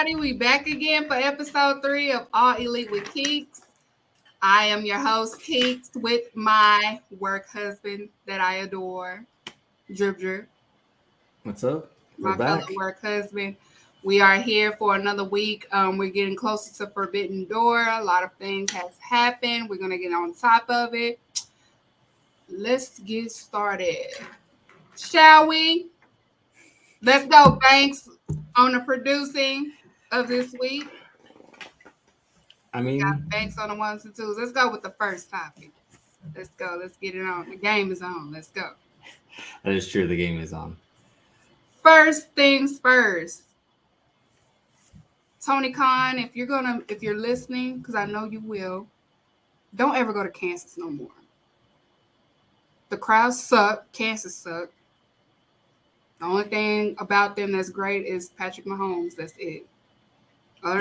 everybody. We back again for episode 3 of All Elite with Keeks. I am your host, Keeks, with my work husband that I adore, Drip Drip. What's up? My fellow work husband. We are here for another week. We're getting closer to Forbidden Door. A lot of things has happened. We're going to get on top of it. Let's get started. Shall we? Let's go, Banks, on the producing of this week. I mean, got Banks on the ones and twos. Let's go with the first topic. Let's go. Let's get it on. The game is on. Let's go. That is true. The game is on. First things first. Tony Khan, if you're listening, because I know you will, don't ever go to Kansas no more. The crowds suck. Kansas suck. The only thing about them that's great is Patrick Mahomes. That's it.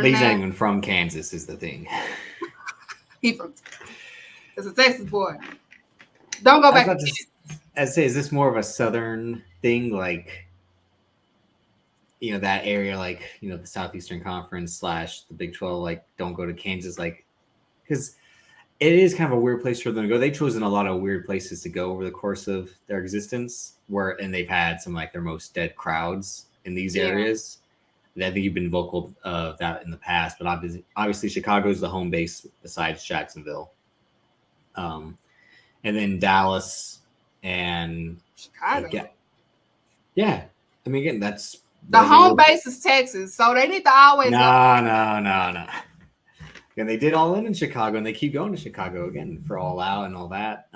He's not even from Kansas is the thing. He's from Texas. It's a Texas boy. Don't go back to Kansas. I'd say, is this more of a Southern thing? Like, that area, like, the Southeastern Conference / the Big 12, like, don't go to Kansas, like, because it is kind of a weird place for them to go. They've chosen a lot of weird places to go over the course of their existence, and they've had some, like, their most dead crowds in these areas. I think you've been vocal of that in the past, but obviously Chicago is the home base besides Jacksonville. And then Dallas and Chicago. Yeah. I mean, again, that's the home base is Texas, so they need to always No. And they did All In Chicago, and they keep going to Chicago again for All Out and all that.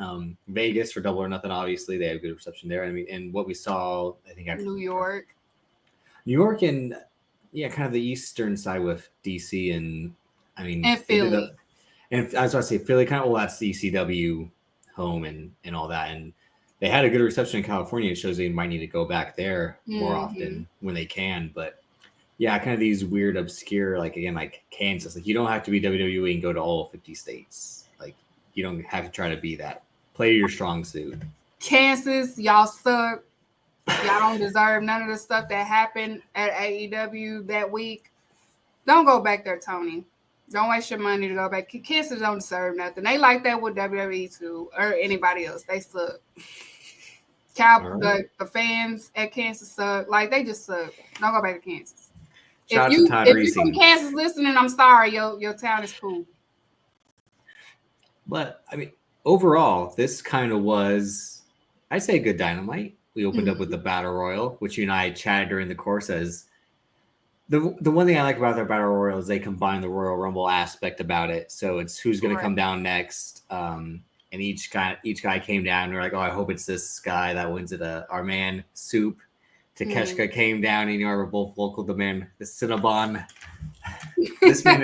Vegas for Double or Nothing, obviously they have good reception there. I mean, and what we saw, I think, New York, and kind of the eastern side with DC and Philly. And I was about to say Philly, kind of. Well, that's the ECW home and all that, and they had a good reception in California. It shows they might need to go back there more often when they can, but. Yeah, kind of these weird, obscure, like Kansas. Like, you don't have to be WWE and go to all 50 states. Like, you don't have to try to be that. Play your strong suit. Kansas, y'all suck. Y'all don't deserve none of the stuff that happened at AEW that week. Don't go back there, Tony. Don't waste your money to go back. Kansas don't deserve nothing. They like that with WWE too, or anybody else. They suck. The fans at Kansas suck. Like, they just suck. Don't go back to Kansas. If you're from Kansas listening, I'm sorry. Your town is cool. But, I mean, overall, this kind of was, I'd say, a good Dynamite. We opened up with the Battle Royal, which you and I chatted during the course as the one thing I like about their Battle Royal is they combine the Royal Rumble aspect about it. So it's who's going to come down next. And each guy came down. And we're like, oh, I hope it's this guy that wins it. Our man, Soup. Takeshita came down, and we're both local. The man, the Cinnabon. This man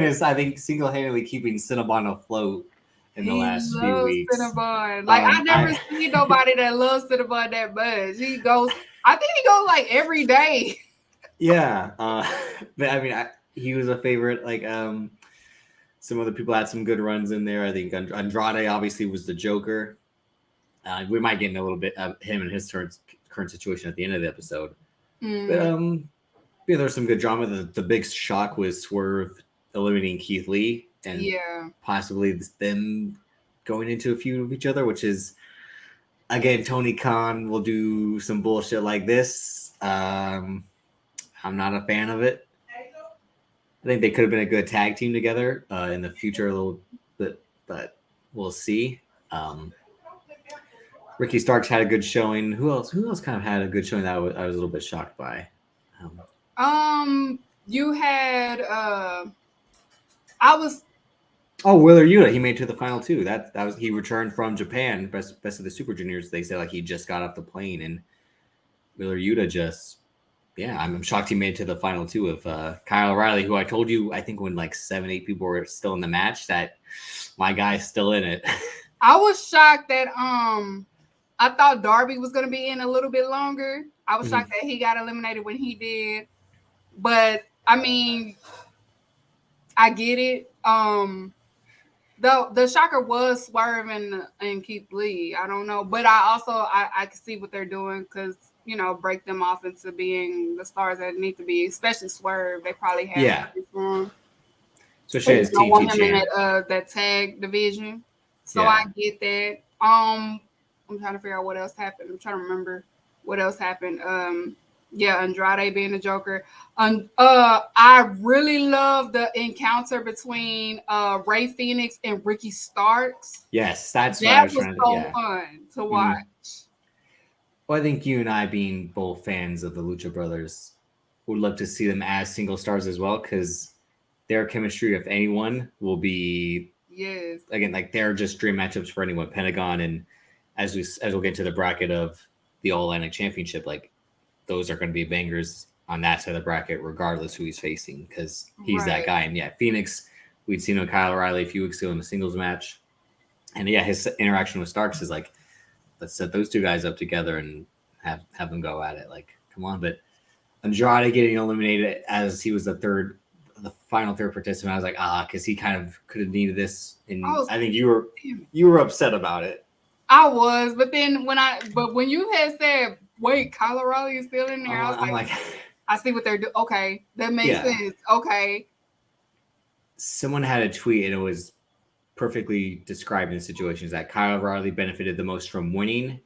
is, I think, single-handedly keeping Cinnabon afloat in the last few weeks. Cinnabon. Like, I never seen nobody that loves Cinnabon that much. I think he goes like every day. Yeah, but I mean, he was a favorite. Like, some other people had some good runs in there. I think Andrade obviously was the Joker. We might get into a little bit of him and his current situation at the end of the episode. But there's some good drama. The big shock was Swerve eliminating Keith Lee and possibly them going into a feud with each other, which is, again, Tony Khan will do some bullshit like this. I'm not a fan of it. I think they could have been a good tag team together in the future a little bit, but we'll see. Ricky Starks had a good showing. Who else kind of had a good showing that I was a little bit shocked by? You had Wheeler Yuta. He made it to the final two. That was he returned from Japan, best of the Super Juniors. They said like he just got off the plane, and Wheeler Yuta I'm shocked he made it to the final two of Kyle O'Reilly, who I told you, I think when like 7-8 people were still in the match, that my guy's still in it. I was shocked that I thought Darby was going to be in a little bit longer. I was shocked that he got eliminated when he did. But, I mean, I get it. Though the shocker was Swerve and Keith Lee. I don't know, but I can see what they're doing because break them off into being the stars that need to be, especially Swerve. They probably have this one. Especially as don't want TT him in champ. that tag division. So I get that. I'm trying to figure out what else happened. I'm trying to remember what else happened. Andrade being the Joker. I really love the encounter between Ray Phoenix and Ricky Starks. Yes, that's what I was trying to. So fun to watch. Well, I think you and I, being both fans of the Lucha Brothers, would love to see them as single stars as well, because their chemistry, if anyone, will be again like they're just dream matchups for anyone. Pentagon, and as we'll get to the bracket of the All Atlantic Championship, like those are going to be bangers on that side of the bracket, regardless who he's facing, because he's that guy. And Phoenix, we'd seen with Kyle O'Reilly a few weeks ago in the singles match, and his interaction with Starks is like, let's set those two guys up together and have them go at it. Like, come on. But Andrade getting eliminated as he was the final third participant, I was like, because he kind of could have needed this. And I think you were upset about it. I was, but then when you had said, wait, Kyle O'Reilly is still in there, I was like, I see what they're doing. Okay, that makes sense. Okay. Someone had a tweet, and it was perfectly describing the situations that Kyle O'Reilly benefited the most from winning,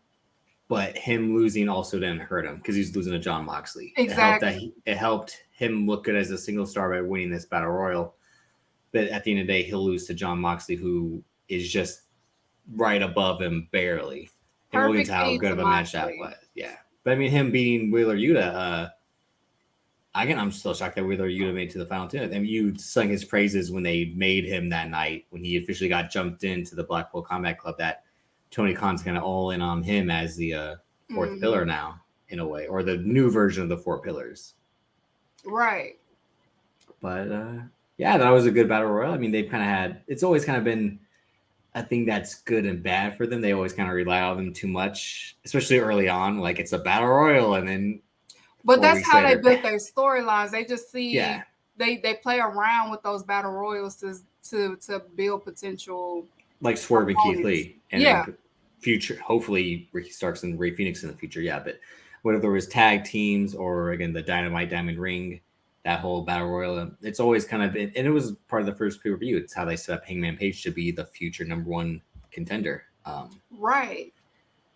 but him losing also didn't hurt him because he's losing to John Moxley. Exactly. It helped him look good as a single star by winning this battle royal. But at the end of the day, he'll lose to John Moxley, who is just right above him barely. And we'll get to how good of a match that was. Yeah. But I mean, him beating Wheeler Yuta, I'm still shocked that Wheeler Yuta made it to the final 10. I mean, you sung his praises when they made him that night, when he officially got jumped into the Blackpool Combat Club, that Tony Khan's kind of all in on him as the fourth pillar now, in a way, or the new version of the four pillars. Right. But that was a good battle royal. I mean, they've kind of had, it's always kind of been a thing that's good and bad for them. They always kind of rely on them too much, especially early on. Like, it's a battle royal, and then. But that's how they built their storylines. They just see they play around with those battle royals to build potential. Like Swerve and Keith Lee, and future, hopefully Ricky Starks and Ray Phoenix in the future. Yeah, but whether there was tag teams or again the Dynamite Diamond Ring, that whole battle royal, it's always kind of been, and it was part of the first pay-per-view. It's how they set up Hangman Page to be the future #1 contender. Right.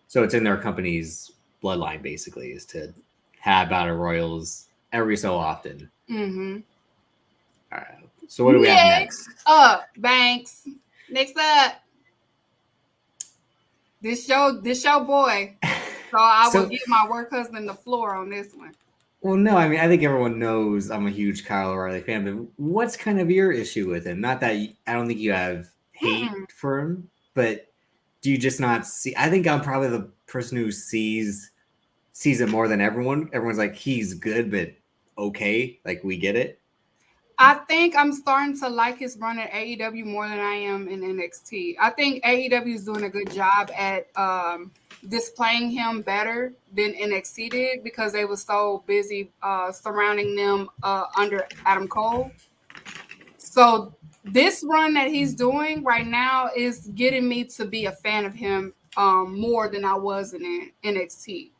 So it's in their company's bloodline, basically, is to have battle royals every so often. Mm-hmm. All right. So what do we have next? Banks. Next up. This show boy. So I will give my work husband the floor on this one. Well, no, I mean, I think everyone knows I'm a huge Kyle O'Reilly fan, but what's kind of your issue with him? Not that I don't think you have hate for him, but do you just not see? I think I'm probably the person who sees it more than everyone. Everyone's like, he's good, but okay. Like, we get it. I think I'm starting to like his run at AEW more than I am in NXT. I think AEW is doing a good job at displaying him better than NXT did because they were so busy surrounding them under Adam Cole. So this run that he's doing right now is getting me to be a fan of him more than I was in NXT.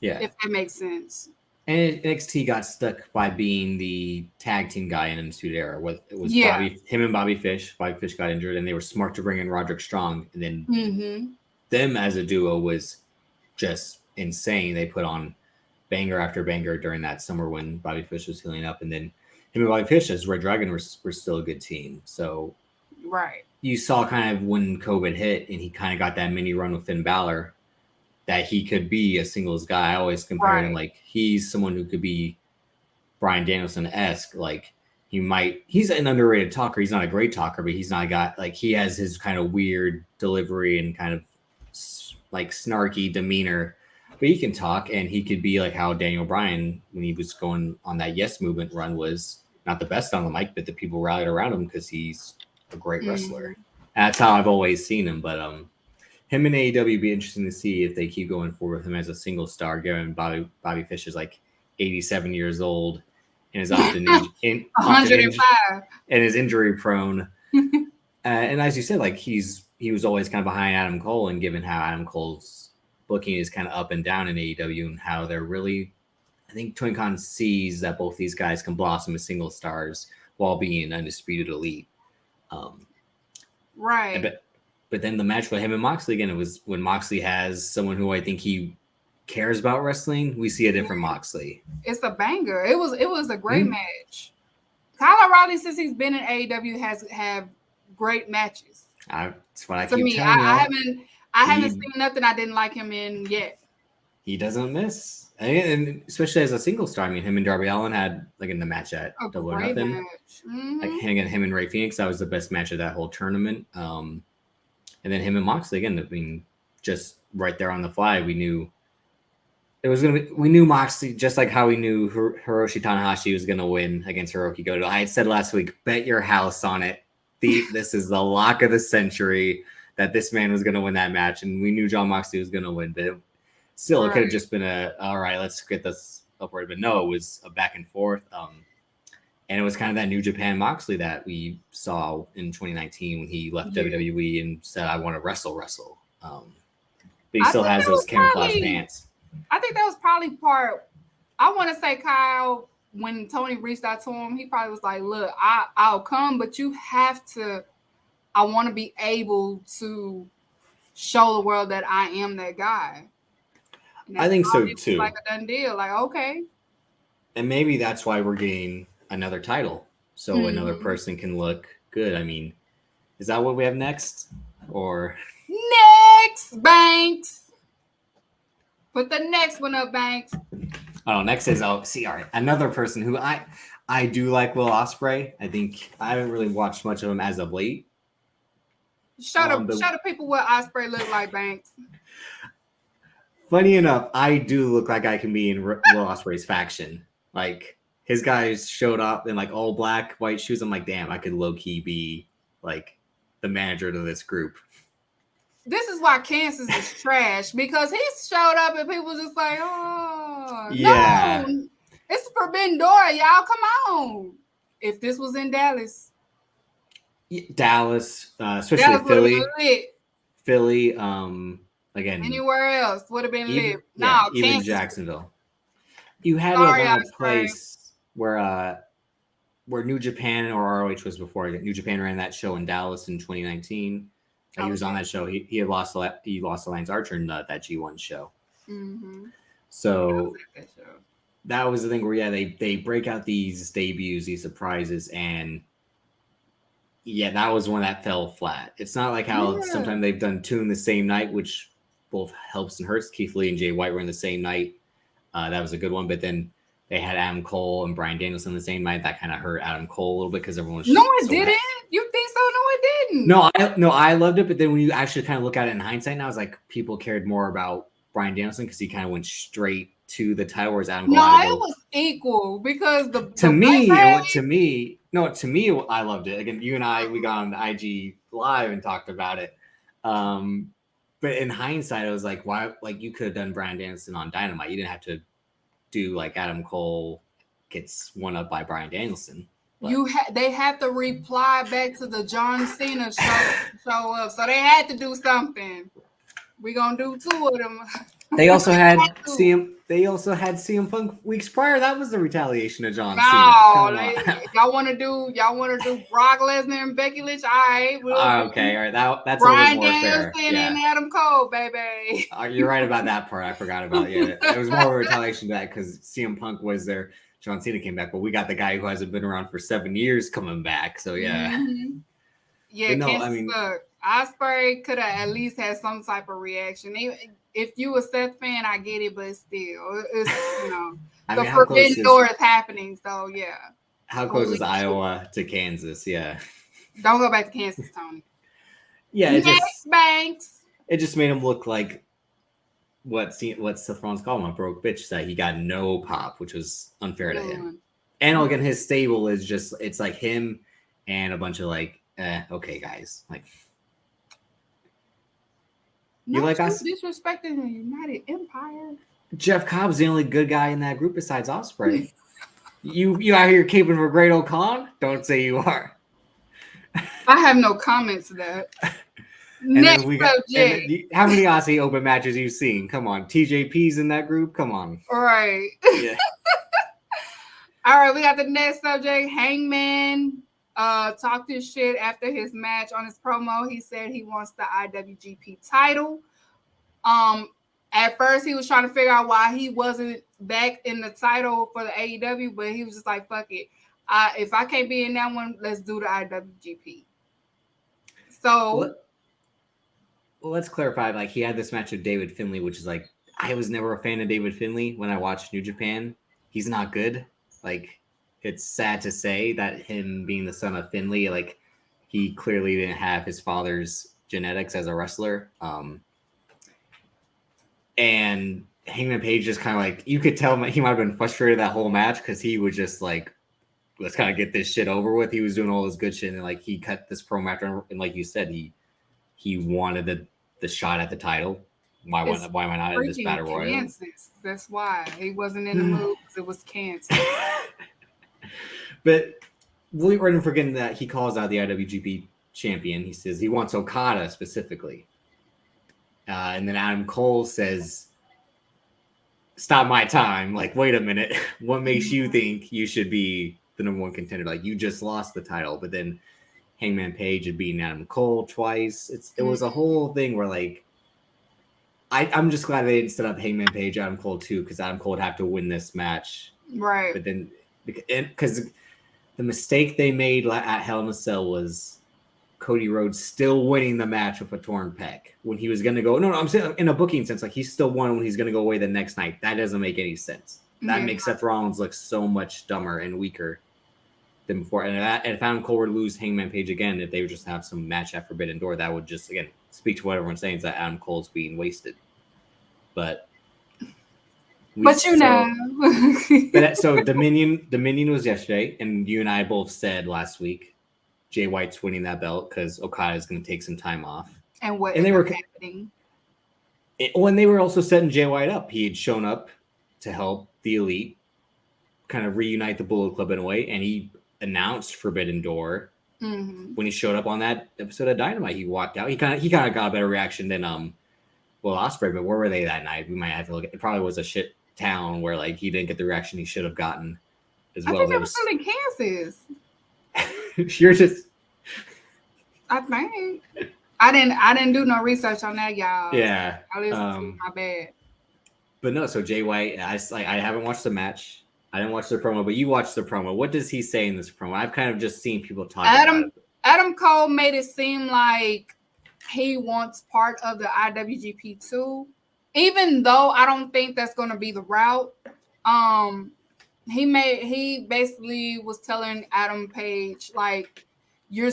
Yeah. If that makes sense. And NXT got stuck by being the tag team guy in Undisputed Era. It was him and Bobby Fish. Bobby Fish got injured, and they were smart to bring in Roderick Strong. And then them as a duo was just insane. They put on banger after banger during that summer when Bobby Fish was healing up. And then him and Bobby Fish as Red Dragon were still a good team. So you saw kind of when COVID hit and he kind of got that mini run with Finn Balor, that he could be a singles guy. I always compare him like he's someone who could be Bryan Danielson-esque. Like he's an underrated talker. He's not a great talker, but he's not a guy, like he has his kind of weird delivery and kind of like snarky demeanor, but he can talk, and he could be like how Daniel Bryan, when he was going on that Yes Movement run, was not the best on the mic, but the people rallied around him because he's a great wrestler. And that's how I've always seen him. But him and AEW be interesting to see if they keep going forward with him as a single star, given Bobby Fish is like 87 years old and is often 105 and is injury prone. And as you said, like he was always kind of behind Adam Cole, and given how Adam Cole's booking is kind of up and down in AEW, and how they're really, I think Tony Khan sees that both these guys can blossom as single stars while being undisputed elite. Right. But then the match with him and Moxley again, it was when Moxley has someone who I think he cares about wrestling. We see a different Moxley. It's a banger. It was a great match. Kyle O'Reilly, since he's been in AEW, has have great matches. That's what I to keep me. telling you. I haven't seen nothing I didn't like him in yet. He doesn't miss, and especially as a single star. I mean, him and Darby Allin had like in the match at Double or Nothing. Like him and Ray Phoenix, that was the best match of that whole tournament. And then him and Moxley again. I mean, just right there on the fly, we knew it was gonna be. We knew Moxley, just like how we knew Hiroshi Tanahashi was gonna win against Hiroki Goto. I had said last week, bet your house on it. This is the lock of the century that this man was gonna win that match, and we knew Jon Moxley was gonna win. But still, it could have just been all right, let's get this upward. But no, it was a back and forth. And it was kind of that New Japan Moxley that we saw in 2019 when he left WWE and said, I want to wrestle. But he still has those camouflage pants. I think that was probably part. I want to say Kyle, when Tony reached out to him, he probably was like, look, I'll come, but you have to, I want to be able to show the world that I am that guy. I think so too. Like a done deal. Like, okay. And maybe that's why we're getting another title. So another person can look good. I mean, is that what we have next? Or next, Banks. Put the next one up, Banks. Oh, next is all right. Another person who I do like, Will Ospreay. I think I haven't really watched much of him as of late. Show the people what Ospreay look like, Banks. Funny enough, I do look like I can be in Will Ospreay's faction. Like his guys showed up in like all black, white shoes. I'm like, damn, I could low key be like the manager to this group. This is why Kansas is trash, because he showed up and people just like, oh, yeah, no, it's Forbidden Door, y'all. Come on. If this was in Dallas, especially Dallas Philly, again, anywhere else would have been lit. No, even Kansas. Jacksonville. You had to have a place where New Japan or ROH was before. New Japan ran that show in Dallas in 2019. He was on that show. He had lost to Lance Archer in that G1 show. Mm-hmm. So that was the thing where they break out these debuts, these surprises, and that was one that fell flat. It's not like how sometimes they've done two in the same night, which both helps and hurts. Keith Lee and Jay White were in the same night. That was a good one, but then they had Adam Cole and Bryan Danielson the same night. That kind of hurt Adam Cole a little bit because everyone was didn't. You think so? No, it didn't. No, I loved it, but then when you actually kind of look at it in hindsight now, it's like people cared more about Bryan Danielson because he kind of went straight to the title, whereas Adam Cole. No, it was equal because to me, I loved it. Again, you and I, we got on IG Live and talked about it. But in hindsight, I was like, why? Like you could have done Bryan Danielson on Dynamite. You didn't have to do like Adam Cole gets one up by Bryan Danielson. But they had to reply back to the John Cena show up, so they had to do something. We're gonna do two of them. They also had CM Punk weeks prior. That was the retaliation of John Cena. Y'all want to do Brock Lesnar and Becky Lynch? All right. Okay, all right. That's Bryan a little more fair. Danielson and Adam Cole, baby. You're right about that part. I forgot about it. It was more of a retaliation to that because CM Punk was there. John Cena came back, but we got the guy who hasn't been around for 7 years coming back. So yeah. Mm-hmm. Yeah, no, Ospreay could have at least had some type of reaction. If you a Seth fan, I get it, but still, it's the Forbidden Door is happening. So yeah. How close is Iowa to Kansas? Yeah. Don't go back to Kansas, Tony. Yeah. Banks. It just made him look like what Seth Rollins called him, a broke bitch, that he got no pop, which was unfair to him. And again, his stable is just, it's like him and a bunch of like, okay, guys. Like, you like us? Disrespecting the United Empire. Jeff Cobb's the only good guy in that group besides Ospreay. You out here caping for Great O'Khan? Don't say you are. I have no comments to that. Next subject. How many Aussie Open matches you've seen? Come on, TJP's in that group. Come on. All right. Yeah. All right, we got the next subject. Hangman talked his shit after his match on his promo. He said he wants the IWGP title. At first he was trying to figure out why he wasn't back in the title for the AEW, but he was just like, fuck it. If I can't be in that one, let's do the IWGP. So let's clarify. Like, he had this match with David Finlay, which is like, I was never a fan of David Finlay when I watched New Japan. He's not good. Like, it's sad to say that him being the son of Finlay, like, he clearly didn't have his father's genetics as a wrestler. And Hangman Page just kind of like, you could tell he might have been frustrated that whole match because he was just like, let's kind of get this shit over with. He was doing all this good shit, and like he cut this promo after, and like you said, he wanted the shot at the title. Why am I not in this battle royal? Kansas. That's why he wasn't in the mood, because it was Kansas. But we weren't forgetting that he calls out the IWGP champion. He says he wants Okada specifically. And then Adam Cole says, stop my time. Like, wait a minute. What makes you think you should be the number one contender? Like, you just lost the title. But then Hangman Page had beaten Adam Cole twice. It was a whole thing where, like, I'm just glad they didn't set up Hangman Page, Adam Cole too, because Adam Cole would have to win this match. Right. But then, because the mistake they made at Hell in a Cell was Cody Rhodes still winning the match with a torn pec when he was going to go. No, I'm saying in a booking sense, like, he still won when he's going to go away the next night. That doesn't make any sense. That makes Seth Rollins look so much dumber and weaker than before. And if Adam Cole were to lose Hangman Page again, if they would just have some match at Forbidden Door, that would just, again, speak to what everyone's saying, is that Adam Cole's being wasted. But so Dominion was yesterday, and you and I both said last week Jay White's winning that belt because Okada is going to take some time off. And they were happening. When they were also setting Jay White up, he had shown up to help the Elite kind of reunite the Bullet Club in a way, and he announced Forbidden Door when he showed up on that episode of Dynamite. He walked out. He kind of got a better reaction than Ospreay, but where were they that night? We might have to look at it. Probably was a shit town where, like, he didn't get the reaction he should have gotten as well. I think it was in Kansas. You're just. I think I didn't do no research on that, y'all. Yeah, I listened to my bad. But no, so Jay White, I haven't watched the match. I didn't watch the promo, but you watched the promo. What does he say in this promo? I've kind of just seen people talk about it. Adam Cole made it seem like he wants part of the IWGP too, even though I don't think that's going to be the route. He basically was telling Adam Page, like, you're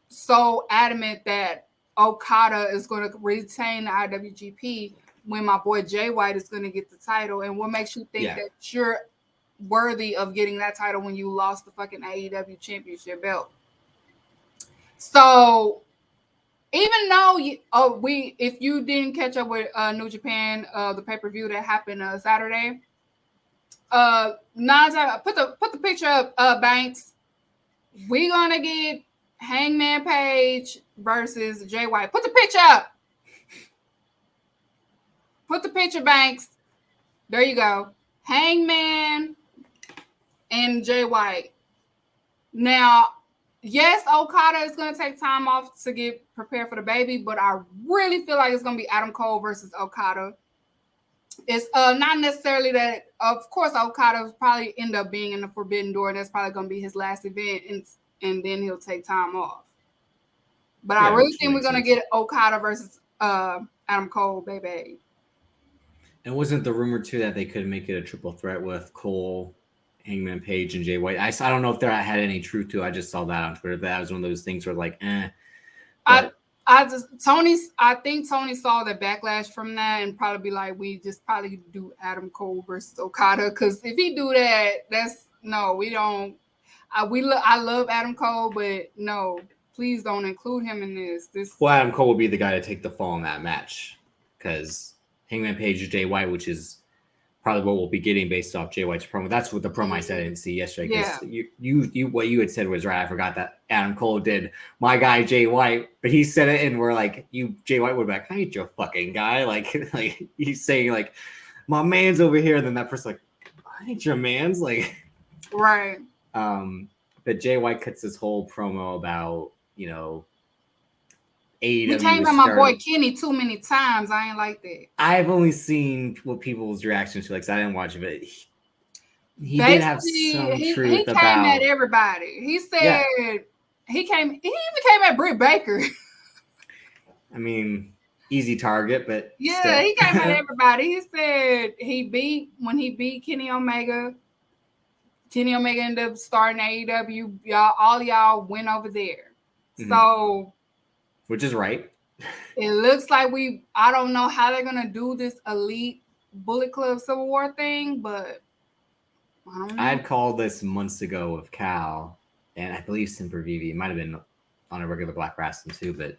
so adamant that Okada is going to retain the IWGP when my boy Jay White is going to get the title, and what makes you think that you're worthy of getting that title when you lost the fucking AEW championship belt? So even though if you didn't catch up with New Japan, the pay-per-view that happened Saturday, put the picture up, Banks. We gonna get Hangman Page versus Jay White. Put the picture up. Put the picture, Banks. There you go. Hangman and Jay White. Now, yes, Okada is going to take time off to get prepared for the baby, but I really feel like it's going to be Adam Cole versus Okada. It's not necessarily that, of course, Okada will probably end up being in the Forbidden Door, and that's probably going to be his last event, and then he'll take time off. But I really think we're going to get Okada versus Adam Cole, baby. And wasn't the rumor, too, that they could make it a triple threat with Cole, Hangman Page, and Jay White? I don't know if there had any truth to it. I just saw that on Twitter. That was one of those things where, like, But, I think Tony saw the backlash from that and probably be like, we just probably do Adam Cole versus Okada, because if he do that, we don't. I love Adam Cole, but no, please don't include him in this. Well, Adam Cole will be the guy to take the fall in that match, because Hangman Page or Jay White, which is probably what we'll be getting based off Jay White's promo. That's what the promo I said I didn't see yesterday. Because you what you had said was right. I forgot that Adam Cole did my guy Jay White, but he said it and we're like, Jay White would be like, I ain't your fucking guy. Like he's saying like, my man's over here. And then that person's like, I ain't your man's, like, right. But Jay White cuts this whole promo about, you know, AEW. He came at my boy Kenny too many times. I ain't like that. I've only seen what people's reactions to, like, so I didn't watch it, but he did have some truth he about. Came at everybody. He said he even came at Britt Baker. I mean, easy target, but yeah, still. He came at everybody. He said when he beat Kenny Omega. Kenny Omega ended up starting AEW. All y'all went over there. Mm-hmm. So, which is right. It looks like I don't know how they're gonna do this Elite Bullet Club Civil War thing, but I don't know. I had called this months ago with Cal, and I believe Semper Vivi. It might have been on a regular Black Wrestling too, but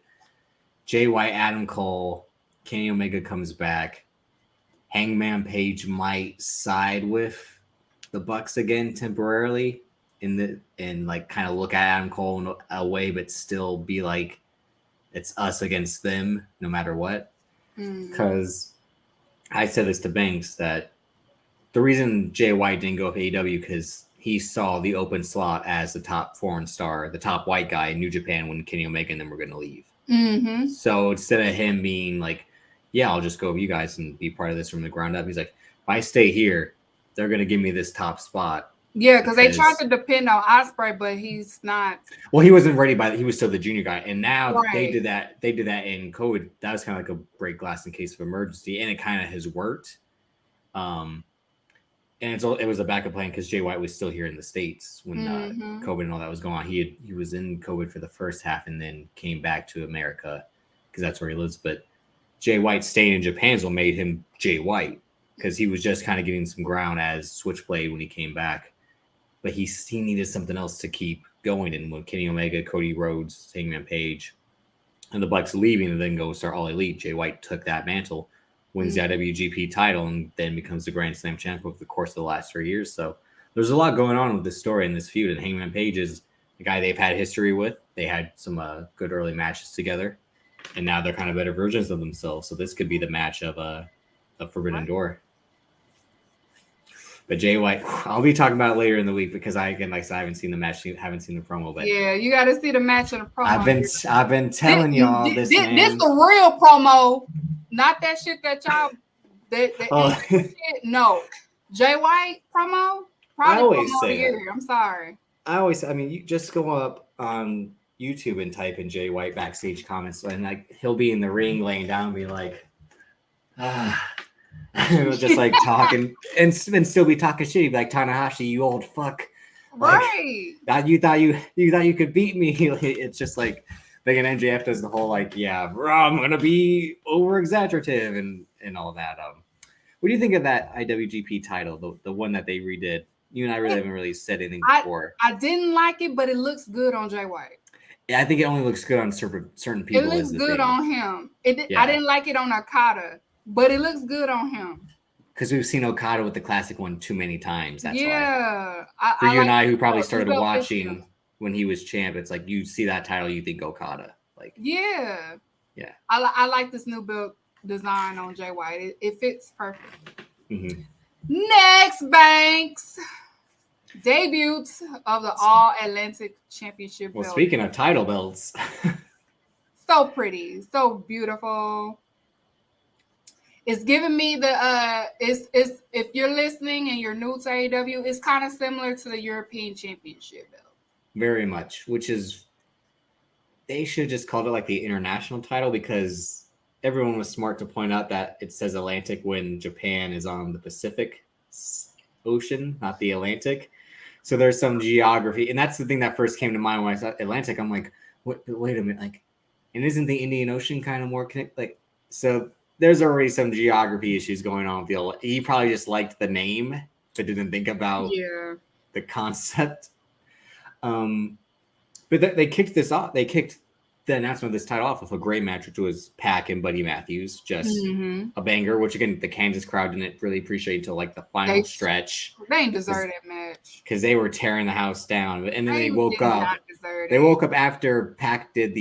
Jay White, Adam Cole, Kenny Omega comes back. Hangman Page might side with the Bucks again temporarily and like kind of look at Adam Cole in a way, but still be like, it's us against them no matter what. Because I said this to Banks that the reason Jay White didn't go with AEW because he saw the open slot as the top foreign star, the top white guy in New Japan when Kenny Omega and them were going to leave. Mm-hmm. So instead of him being like, yeah, I'll just go with you guys and be part of this from the ground up, he's like, if I stay here, they're going to give me this top spot. Yeah, because they tried to depend on Ospreay, but he's not. Well, he wasn't ready he was still the junior guy. And now they did that in COVID. That was kind of like a break glass in case of emergency. And it kind of has worked. And it was a backup plan because Jay White was still here in the States when COVID and all that was going on. He was in COVID for the first half and then came back to America because that's where he lives. But Jay White staying in Japan is what made him Jay White. Because he was just kind of getting some ground as Switchblade when he came back. But he needed something else to keep going. And when Kenny Omega, Cody Rhodes, Hangman Page, and the Bucks leaving and then go start All Elite, Jay White took that mantle, wins the IWGP title, and then becomes the Grand Slam champion over the course of the last 3 years. So there's a lot going on with this story and this feud. And Hangman Page is the guy they've had history with. They had some good early matches together. And now they're kind of better versions of themselves. So this could be the match of Forbidden Door. But Jay White, I'll be talking about it later in the week because I haven't seen the match, haven't seen the promo. But yeah, you got to see the match and the promo. I've been telling y'all this. This the real promo, not that shit that y'all. Shit, no, Jay White promo. I always say that. I'm sorry. You just go up on YouTube and type in Jay White backstage comments, and like he'll be in the ring laying down, and be like, just like talking and still be talking shit. Like Tanahashi, you old fuck. Right. Like, you thought you could beat me. It's just like an MJF does the whole like, yeah, I'm gonna be over exaggerative and all that. What do you think of that IWGP title, the one that they redid? You and I really haven't really said anything before. I didn't like it, but it looks good on Jay White. Yeah, I think it only looks good on certain people. It looks good on him. I didn't like it on Okada. But it looks good on him. Because we've seen Okada with the classic one too many times. That's why. For you and I, who probably started watching when he was champ, it's like you see that title, you think Okada. Like yeah. I like this new belt design on Jay White. It fits perfect. Mm-hmm. Next, Banks. Debut of the All Atlantic Championship belt. Well, speaking of title belts. So pretty. So beautiful. It's giving me it's if you're listening and you're new to AEW, it's kind of similar to the European Championship belt. Very much, which is they should just called it like the international title because everyone was smart to point out that it says Atlantic when Japan is on the Pacific Ocean, not the Atlantic. So there's some geography, and that's the thing that first came to mind when I saw Atlantic. I'm like, wait a minute, like, and isn't the Indian Ocean kind of more connected? Like, so. There's already some geography issues going on with he probably just liked the name, but didn't think about the concept. But they kicked this off. They kicked the announcement of this title off with a great match, which was Pac and Buddy Matthews, just a banger. Which again, the Kansas crowd didn't really appreciate until like the final stretch. They didn't deserve that match because they were tearing the house down, and then they woke up. They woke up after Pac did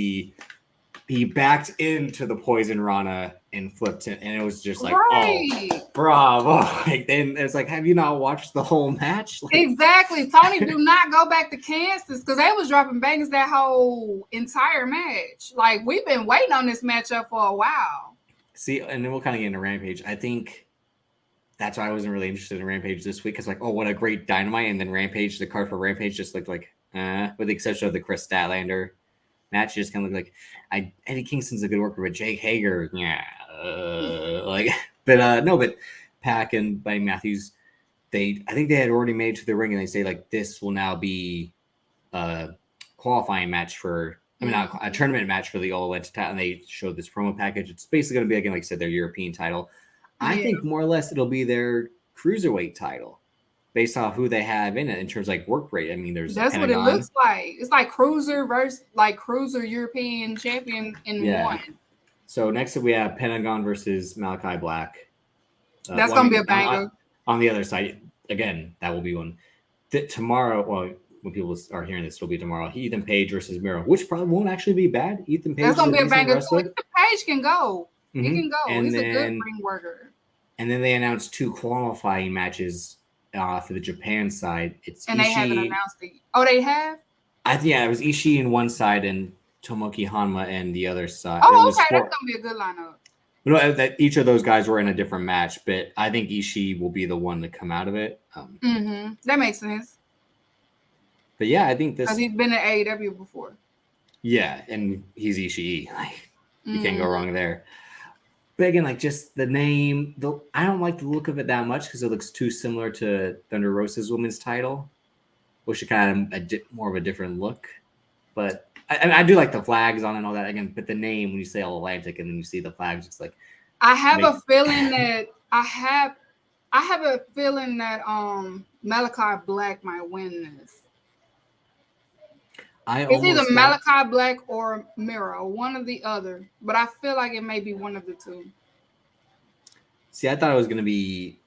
he backed into the Poison Rana and flipped it, and it was just like, oh, bravo! Like, then it's like, have you not watched the whole match? Like, exactly. Tony, do not go back to Kansas because they was dropping bangers that whole entire match. Like, we've been waiting on this matchup for a while. See, and then we'll kind of get into Rampage. I think that's why I wasn't really interested in Rampage this week because, like, oh, what a great Dynamite, and then Rampage, the card for Rampage just looked like, with the exception of the Kris Statlander match, just kind of looked like Eddie Kingston's a good worker, but Jake Hager, but Pac and Buddy Matthews, I think they had already made it to the ring, and they say like this will now be a qualifying match for, not a tournament match for the All Atlantic title, and they showed this promo package. It's basically going to be, again, like I said, their European title. I think more or less it'll be their cruiserweight title, based off who they have in it in terms of like work rate. I mean, that's what it looks like. It's like cruiser versus like cruiser European champion in one. So next up we have Pentagon versus Malachi Black. That's gonna be a banger. On the other side, again, that will be one. Tomorrow, well, when people are hearing this, it'll be tomorrow. Ethan Page versus Miro, which probably won't actually be bad. Ethan Page. That's gonna be a banger. Ethan Page can go. He can go. And He's a good ring worker. And then they announced 2 qualifying matches. For the Japan side, it's and Ishii. They haven't announced it. Oh, they have? It was Ishii in one side and Tomoki Hanma and the other side. Oh, okay, that's gonna be a good lineup. No, that each of those guys were in a different match, but I think Ishii will be the one to come out of it. That makes sense. But yeah, I think this because he's been at AEW before. Yeah, and he's Ishii. Like, you can't go wrong there. But again, like just the name, I don't like the look of it that much because it looks too similar to Thunder Rosa's women's title, which is kind of more of a different look. But I do like the flags on and all that again. But the name, when you say All Atlantic and then you see the flags, it's like I have a feeling that Malachi Black might win this. It's either Malachi Black or Miro, one or the other. But I feel like it may be one of the two. See, I thought it was going to be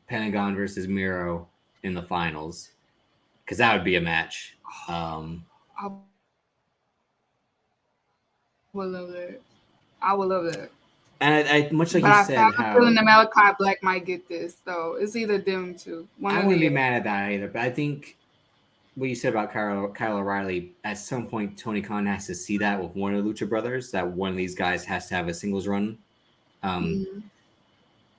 Pentagon versus Miro in the finals because that would be a match. I would love that. I would love that. And I much like you said, I have a feeling that Malachi Black might get this. So it's either them two. I wouldn't be mad at that either. But I think what you said about Kyle O'Reilly, at some point, Tony Khan has to see that with one of the Lucha Brothers, that one of these guys has to have a singles run.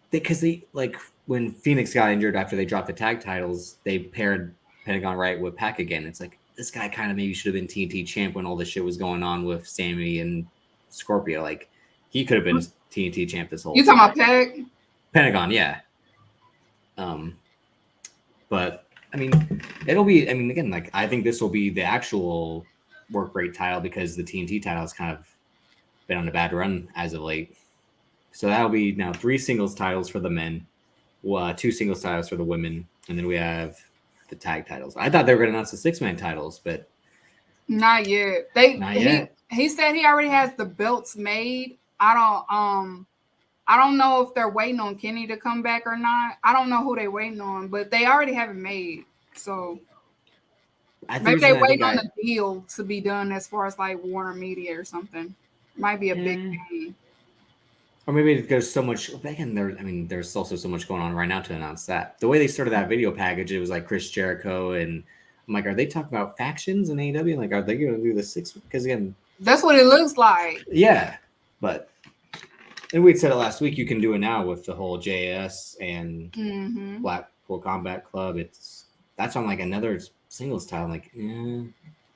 Because they like when Phoenix got injured after they dropped the tag titles, they paired Pentagon right with Pac again. It's like this guy kind of maybe should have been TNT champ when all this shit was going on with Sammy and Scorpio. Like he could have been TNT champ this whole time. You talking about Pac? Pentagon, yeah. But I mean, it'll be. I mean, again, like I think this will be the actual work rate title because the TNT title has kind of been on a bad run as of late. So that'll be now 3 singles titles for the men, 2 singles titles for the women, and then we have the tag titles. I thought they were going to announce the 6-man titles, but not yet. He said he already has the belts made. I don't know if they're waiting on Kenny to come back or not. I don't know who they're waiting on, but they already have it made. So maybe they're waiting on the deal to be done as far as like Warner Media or something. Might be a big thing. Or maybe there's so much. Again, there's also so much going on right now to announce that. The way they started that video package, it was like Chris Jericho, and I'm like, are they talking about factions in AEW? Like, are they going to do the 6? Because again, that's what it looks like. Yeah, but. And we said it last week. You can do it now with the whole JS and Blackpool Combat Club. That's on like another singles title. Like,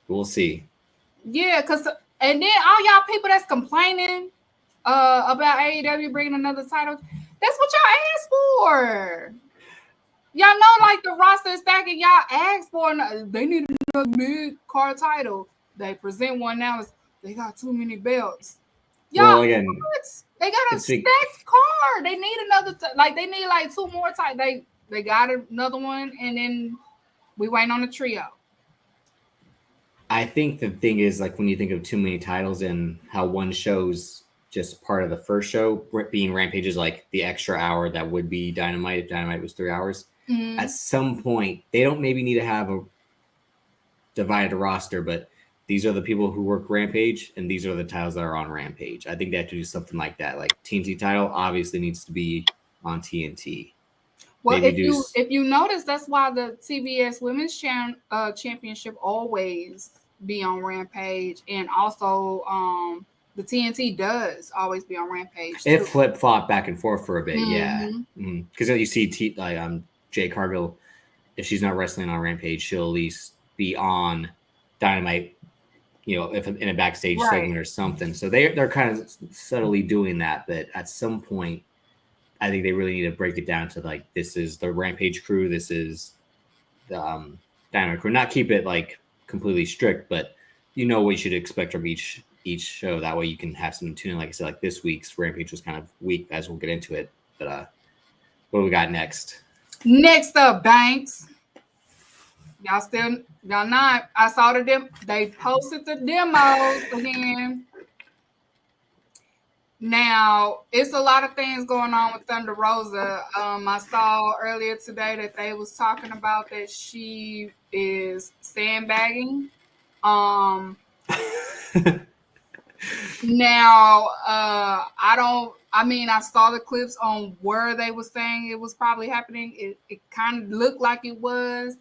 we'll see. Yeah, and then all y'all people that's complaining about AEW bringing another title, that's what y'all asked for. Y'all know, like the roster is stacking. Y'all asked for they need another mid-card title. They present one now. They got too many belts. Y'all, again, they got a stacked card. They need another. They need like 2 more titles. They got another one, and then we waiting on the trio. I think the thing is, like, when you think of too many titles and how one show's just part of the first show, being Rampage is like the extra hour that would be Dynamite if Dynamite was 3 hours. Mm-hmm. At some point, they don't maybe need to have a divided roster, but these are the people who work Rampage, and these are the titles that are on Rampage. I think they have to do something like that. Like TNT title obviously needs to be on TNT. Well, maybe if you notice, that's why the TBS Women's Championship always be on Rampage, and also the TNT does always be on Rampage. It flip flop back and forth for a bit, yeah. Because you see, Jade Cargill, if she's not wrestling on Rampage, she'll at least be on Dynamite, if in a backstage segment or something. So they're kind of subtly doing that, but at some point, I think they really need to break it down to like, this is the Rampage crew, this is the Dynamite crew. Not keep it like completely strict, but what you should expect from each show. That way you can have some tuning. Like I said, like this week's Rampage was kind of weak, as we'll get into it. But what do we got next? Next up, Banks. Y'all not. I saw they posted the demos again. Now, it's a lot of things going on with Thunder Rosa. I saw earlier today that they was talking about that she is sandbagging. Now, I saw the clips on where they were saying it was probably happening. It kind of looked like it was.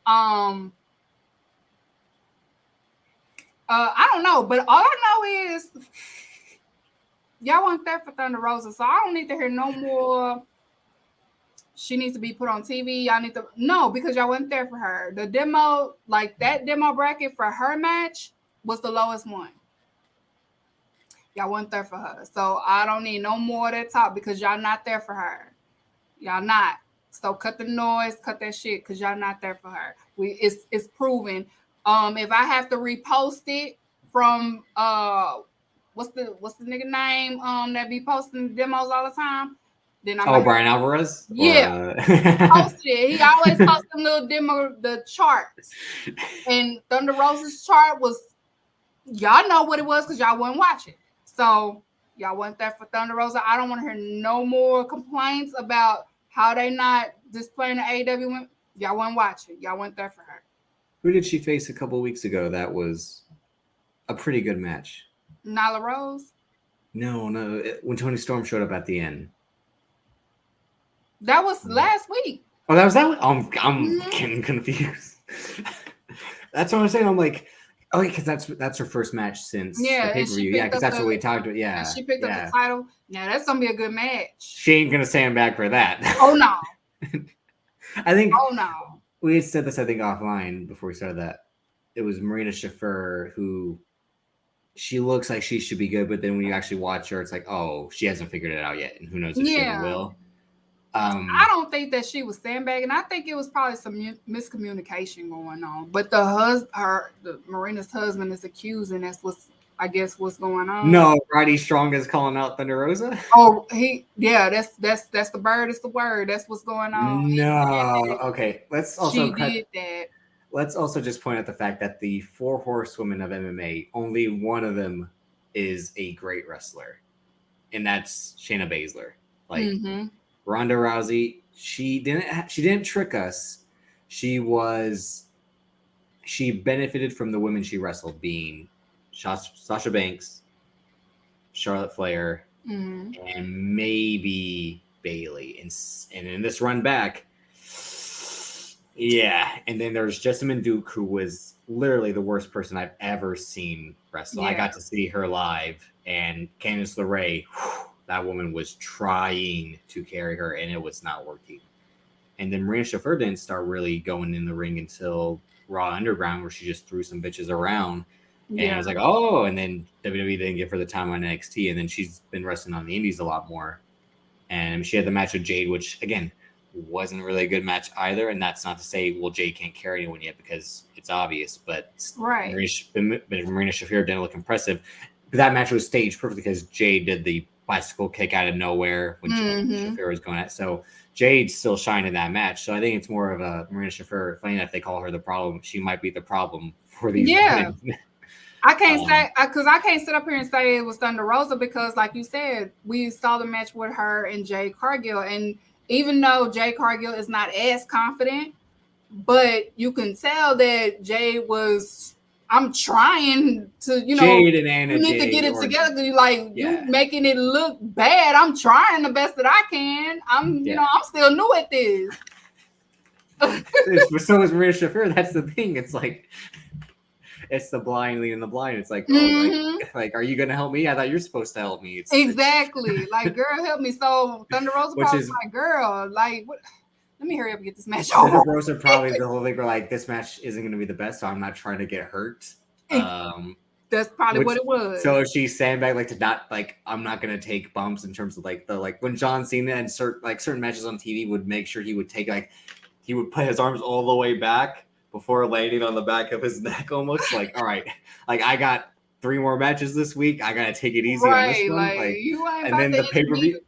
I don't know, but all I know is y'all weren't there for Thunder Rosa, so I don't need to hear no more. She needs to be put on TV. Y'all need to because y'all weren't there for her. The demo, like that demo bracket for her match, was the lowest one. Y'all weren't there for her, so I don't need no more of that talk because y'all not there for her. Y'all not. So cut the noise, cut that shit, because y'all not there for her. It's proven. If I have to repost it from what's the nigga name that be posting demos all the time? Then I'm Brian Alvarez? Yeah. Posted it. He always posts a little demo, the charts. And Thunder Rosa's chart was, y'all know what it was because y'all wasn't watching. So y'all went there for Thunder Rosa. I don't want to hear no more complaints about how they not displaying the AEW. Y'all wasn't watching. Y'all went there for her. Who did she face a couple weeks ago? That was a pretty good match. Nyla Rose? No. When Toni Storm showed up at the end. That was last week. Oh, that was that one? I'm getting confused. That's what I'm saying. I'm like, because that's her first match since the pay-per-view. Yeah, because that's what we talked about. Yeah. She picked up the title. Now, that's going to be a good match. She ain't going to stand back for that. Oh, no. I think. Oh, no. We had said this, I think, offline before we started that. It was Marina Shafir who, she looks like she should be good, but then when you actually watch her, it's like, oh, she hasn't figured it out yet, and who knows if she ever will. I don't think that she was sandbagging. I think it was probably some miscommunication going on. But Marina's husband is accusing. That's what's going on. No, Roddy Strong is calling out Thunder Rosa. Oh, that's the bird. It's the word. That's what's going on. No, okay. Let's also did that. Let's also just point out the fact that the 4 horsewomen of MMA, only one of them is a great wrestler, and that's Shayna Baszler. Like. Ronda Rousey, she didn't trick us. She benefited from the women she wrestled, being Sasha Banks, Charlotte Flair, and maybe Bayley. And in this run back, and then there's Jessamine Duke, who was literally the worst person I've ever seen wrestle. I got to see her live, and Candice LeRae. That woman was trying to carry her, and it was not working. And then Marina Shafir didn't start really going in the ring until Raw Underground, where she just threw some bitches around. And I was like, oh, and then WWE didn't give her the time on NXT, and then she's been wrestling on the indies a lot more. And she had the match with Jade, which, again, wasn't really a good match either. And that's not to say, well, Jade can't carry anyone yet, because it's obvious. But Marina Shafir didn't look impressive. But that match was staged perfectly because Jade did the bicycle kick out of nowhere when Shafir was going at. So Jade still shined in that match. So I think it's more of a Marina Shafir. Funny enough, they call her the problem. She might be the problem for these. Yeah. I can't say because I can't sit up here and say it was Thunder Rosa because, like you said, we saw the match with her and Jade Cargill, and even though Jade Cargill is not as confident, but you can tell that Jade was. I'm trying to, Jade and Anna. You need to get it together. You making it look bad. I'm trying the best that I can. I'm still new at this. So is Maria Shafir. That's the thing. It's like. It's the blind leading the blind. It's like, like, are you going to help me? I thought you're supposed to help me. Exactly. Like, girl, help me. So Thunder Rosa probably was like, girl, like, what? Let me hurry up and get this match over. Thunder Rosa probably the whole thing were like, this match isn't going to be the best, so I'm not trying to get hurt. That's probably what it was. So she sandbagged like to not like I'm not going to take bumps in terms of like when John Cena and certain matches on TV would make sure he would take he would put his arms all the way back before landing on the back of his neck, almost like, all right, like I got 3 more matches this week. I gotta take it easy on this one. Like you ain't and then the pay-per-view,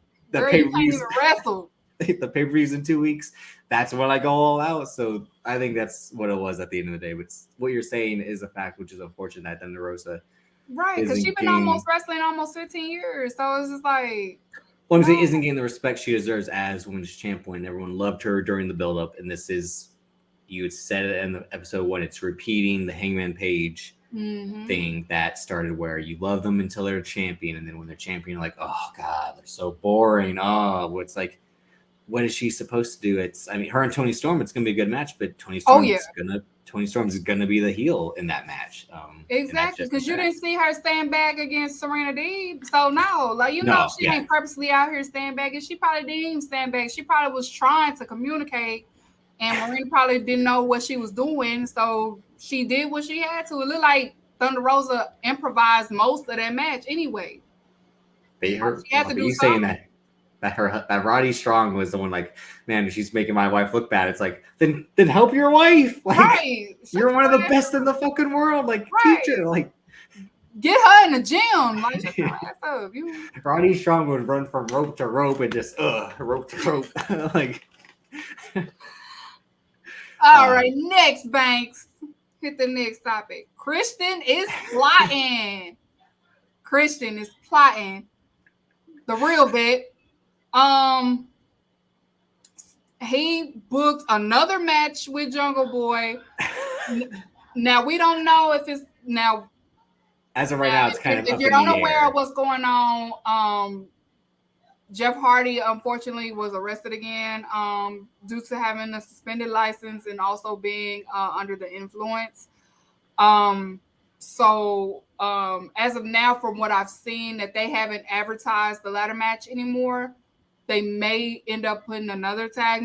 wrestle. The pay-per-views in 2 weeks. That's when I go all out. So I think that's what it was at the end of the day. But what you're saying is a fact, which is unfortunate that Thunder Rosa, right? Because she's been almost wrestling almost 15 years. So it's just like. Well, I'm saying isn't getting the respect she deserves as women's champion. Everyone loved her during the build-up, and this is. You had said it in the episode 1. It's repeating the Hangman Page thing that started where you love them until they're a champion, and then when they're champion, you're like, oh god, they're so boring. Oh, it's like, what is she supposed to do? Her and Toni Storm. It's gonna be a good match, but Toni Storm is gonna be the heel in that match. Exactly, because you didn't see her stand back against Serena Deeb. So no, she ain't purposely out here stand back, and she probably didn't even stand back. She probably was trying to communicate. And Marina probably didn't know what she was doing, so she did what she had to. It looked like Thunder Rosa improvised most of that match anyway. She had to do something. Saying that Roddy Strong was the one like, man, she's making my wife look bad. It's like, then help your wife. Like, right. You're one of the best in the fucking world. Like, teach her. Like, get her in the gym. Like, shut your ass up. Roddy Strong would run from rope to rope and just rope to rope. Like. All right, next, Banks. Hit the next topic. Christian is plotting. The real bit. He booked another match with Jungle Boy. Now we don't know if it's now. As of right now, it's kind of. If you're unaware of what's going on, Jeff Hardy, unfortunately, was arrested again due to having a suspended license and also being under the influence. So as of now, from what I've seen, that they haven't advertised the ladder match anymore. They may end up putting another tag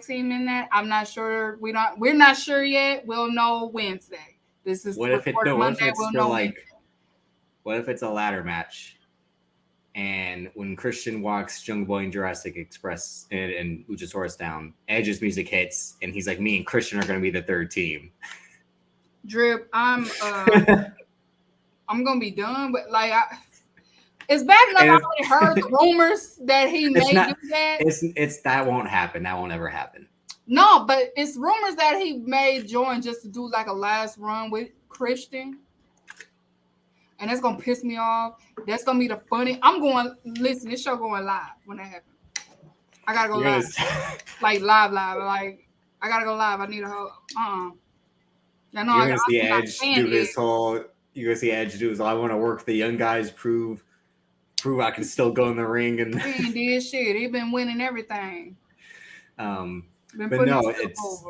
team in that. I'm not sure. We're not sure yet. We'll know Wednesday. This is what if it's a ladder match? And when Christian walks Jungle Boy and Jurassic Express and Luchasaurus down, Edge's music hits, and he's like, me and Christian are going to be the third team. Drip, I'm going to be done, but it's bad enough I already heard the rumors that he may do that. That won't happen. That won't ever happen. No, but it's rumors that he may join just to do like a last run with Christian. And that's gonna piss me off. That's gonna be the funny. Listen, this show going live when that happens. I gotta go live. Like live. Like I gotta go live. I need a whole You're gonna see Edge do this whole. You're gonna see Edge do this. I want to work the young guys, prove I can still go in the ring, and he ain't did shit. He been winning everything. But no, it's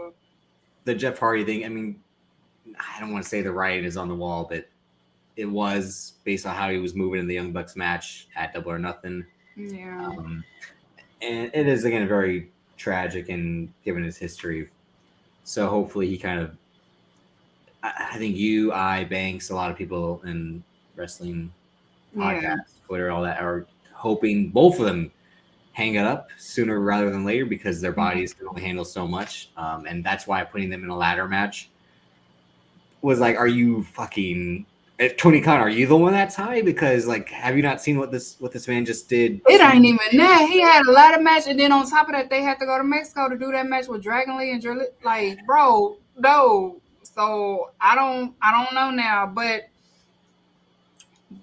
the Jeff Hardy thing. I mean, I don't want to say the writing is on the wall, but it was based on how he was moving in the Young Bucks match at Double or Nothing. Yeah. And it is, again, very tragic and given his history. So hopefully he kind of, I think Banks, a lot of people in wrestling podcasts, Twitter, all that are hoping both of them hang it up sooner rather than later because their bodies can only handle so much. And that's why putting them in a ladder match was like, are you fucking... Tony Khan, are you the one that's high? Because have you not seen what this man just did? It ain't even that. He had a ladder match, and then on top of that, they had to go to Mexico to do that match with Dragon Lee and Bro, no. So So I don't know now, but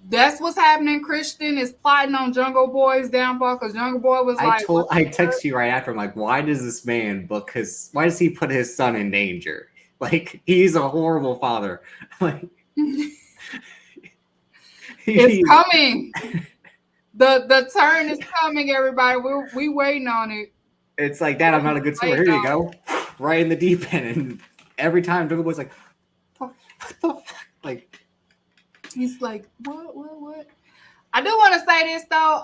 that's what's happening. Christian is plotting on Jungle Boy's downfall because Jungle Boy was I text you right after. I'm like, why does this man why does he put his son in danger? Like, he's a horrible father. Like, it's coming. The turn is coming, everybody. We waiting on it. It's like, Dad, I'm not a good swimmer. Here you go. Right in the deep end. And every time Jungle Boy's like, what the fuck? Like, he's like, what? I do want to say this though.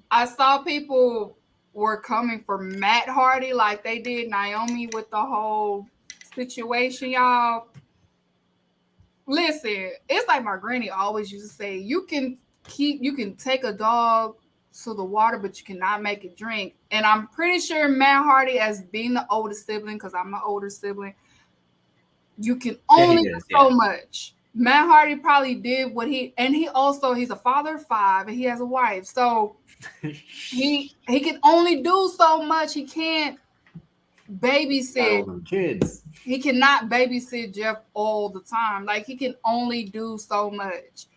I saw people were coming for Matt Hardy like they did Naomi with the whole situation, y'all. Listen, it's like my granny always used to say, you can take a dog to the water, but you cannot make it drink. And I'm pretty sure Matt Hardy, as being the oldest sibling, because I'm the older sibling, you can only do so much. Matt Hardy probably did what he's a father of 5 and he has a wife. So he can only do so much. He can't babysit all them kids. He cannot babysit Jeff all the time. Like, he can only do so much.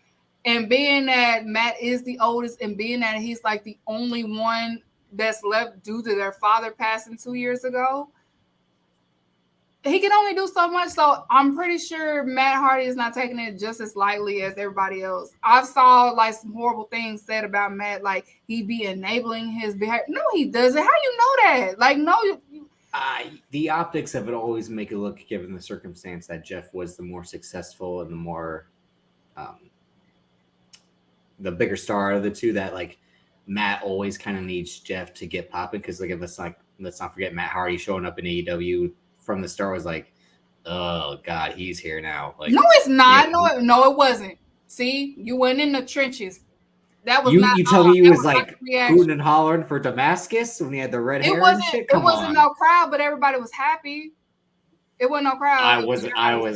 And being that Matt is the oldest and being that he's like the only one that's left due to their father passing 2 years ago, he can only do so much. So I'm pretty sure Matt Hardy is not taking it just as lightly as everybody else. I've saw like some horrible things said about Matt, like he be enabling his behavior. No, he doesn't. How you know that? Like, no. The optics of it always make it look, given the circumstance that Jeff was the more successful and the more, the bigger star of the two, that like Matt always kind of needs Jeff to get popping. Because like, let's not forget Matt Hardy showing up in AEW from the start was like, oh God, he's here now. Like, no, it's not. Yeah. No, it wasn't. See, you went in the trenches. That was you tell me he was like hooting and hollering for Damascus when he had the red hair and shit. It wasn't no crowd, but everybody was happy. It wasn't no crowd. I was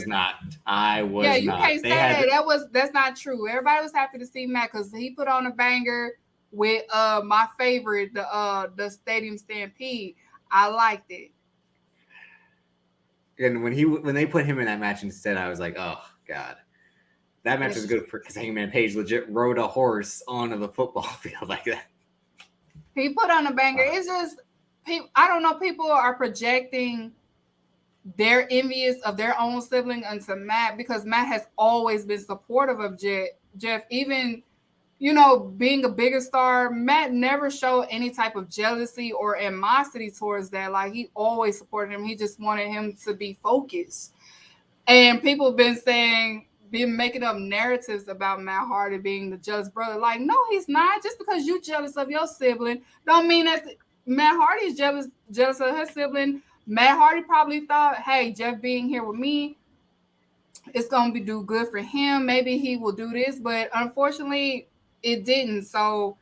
not. Yeah, you can't say that. That's not true. Everybody was happy to see Matt because he put on a banger with my favorite, the Stadium Stampede. I liked it. And when they put him in that match instead, I was like, oh God. That match was good because Hangman Page legit rode a horse onto the football field like that. He put on a banger. It's just, I don't know, people are projecting they're envious of their own sibling onto Matt because Matt has always been supportive of Jeff. Even, being a bigger star, Matt never showed any type of jealousy or animosity towards that. Like, he always supported him. He just wanted him to be focused. And people have been making up narratives about Matt Hardy being the jealous brother. Like, no, he's not. Just because you're jealous of your sibling don't mean that Matt Hardy is jealous of her sibling. Matt Hardy probably thought, hey, Jeff being here with me, it's going to do good for him. Maybe he will do this. But unfortunately, it didn't. So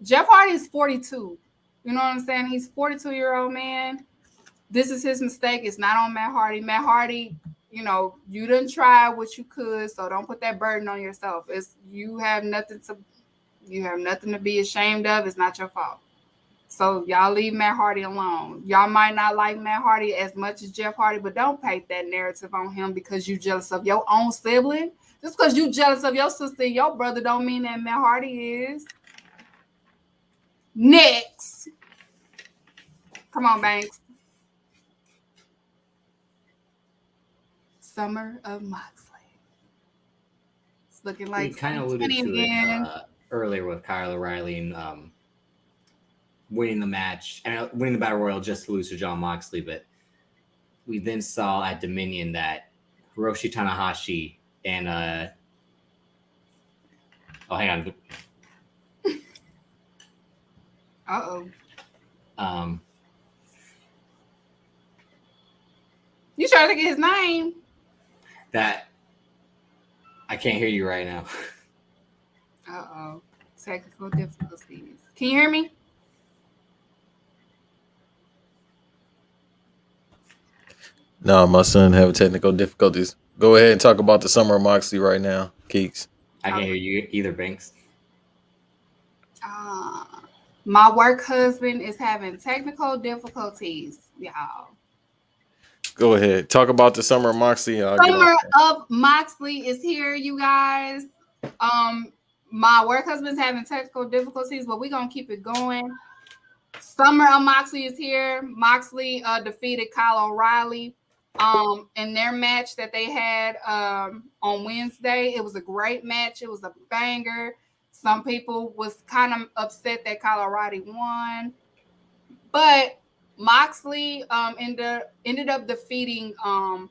Jeff Hardy is 42. You know what I'm saying? He's a 42-year-old man. This is his mistake. It's not on Matt Hardy. Matt Hardy, you didn't try what you could, so don't put that burden on yourself. You have nothing to be ashamed of. It's not your fault. So y'all leave Matt Hardy alone. Y'all might not like Matt Hardy as much as Jeff Hardy, but don't paint that narrative on him because you're jealous of your own sibling. Just because you're jealous of your sister and your brother don't mean that Matt Hardy is. Next. Come on, Banks. Summer of Moxley. It's looking like we kind of alluded to it earlier with Kyle O'Reilly and winning the match and winning the Battle Royal just to lose to Jon Moxley. But we then saw at Dominion that Hiroshi Tanahashi and hang on. You trying to get his name? That I can't hear you right now. Technical difficulties. Can you hear me? No, my son having technical difficulties. Go ahead and talk about the Summer of Moxley right now, Keeks. I can't hear you either, Banks. My work husband is having technical difficulties, y'all. Go ahead. Talk about the Summer of Moxley. Summer of Moxley is here, you guys. My work husband's having technical difficulties, but we're gonna keep it going. Summer of Moxley is here. Moxley defeated Kyle O'Reilly in their match that they had on Wednesday. It was a great match. It was a banger. Some people was kind of upset that Kyle O'Reilly won, but Moxley ended up defeating Kyle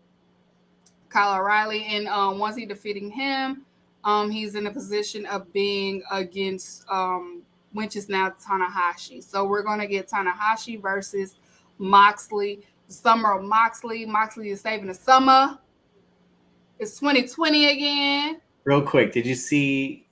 O'Reilly, and once he defeating him, he's in a position of being against which is now Tanahashi. So we're gonna get Tanahashi versus Moxley. The Summer of Moxley. Moxley is saving the summer. It's 2020 again. Real quick, did you see?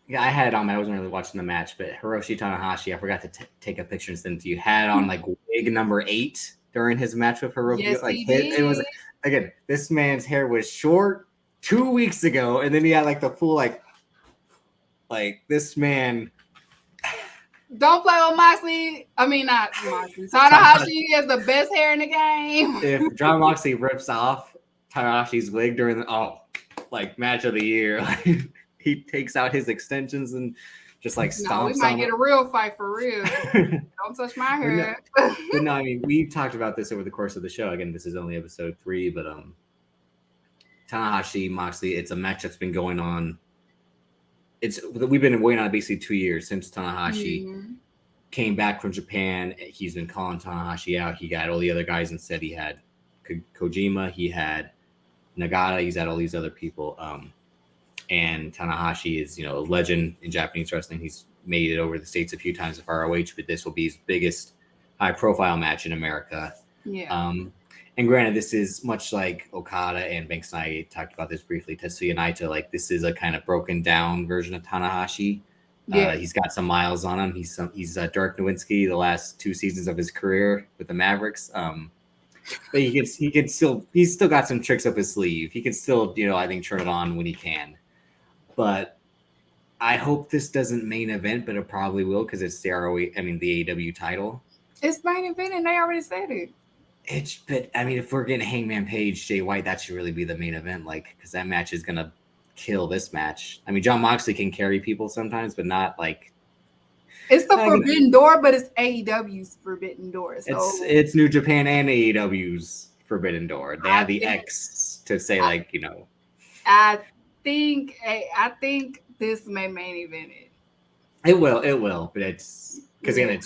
Yeah, I had it on. I wasn't really watching the match, but Hiroshi Tanahashi, I forgot to take a picture and send it to you. Had on like wig number 8 during his match with Hiroshi. Yes, like he did. It was again. This man's hair was short 2 weeks ago, and then he had like the full like this man. Don't play with Moxley. I mean, not Moxley. Tanahashi has the best hair in the game. If John Moxley rips off Tanahashi's wig during the match of the year, he takes out his extensions and just like stomps. No, we might get a real fight for real. Don't touch my hair. But no, I mean, we talked about this over the course of the show. Again, this is only episode 3, but Tanahashi, Moxley, it's a match that's been going on. We've been waiting on it basically 2 years since Tanahashi came back from Japan. He's been calling Tanahashi out. He got all the other guys and said he had Kojima, he had Nagata, he's had all these other people. And Tanahashi is, a legend in Japanese wrestling. He's made it over the States a few times with ROH, but this will be his biggest high-profile match in America. Yeah. And granted, this is much like Okada and Banks and I talked about this briefly. Tetsuya Naito, like this is a kind of broken down version of Tanahashi. Yeah. He's got some miles on him. He's Dirk Nowitzki the last 2 seasons of his career with the Mavericks. But he's still got some tricks up his sleeve. He can still, I think turn it on when he can. But I hope this doesn't main event, but it probably will because it's the AEW title. It's main event, and they already said it. But I mean, if we're getting Hangman Page, Jay White, that should really be the main event, because that match is gonna kill this match. I mean, John Moxley can carry people sometimes, but not like. It's the Forbidden Door, but it's AEW's Forbidden Door. So it's New Japan and AEW's Forbidden Door. They have the X to say I think this may main event it. It will, but it's because again,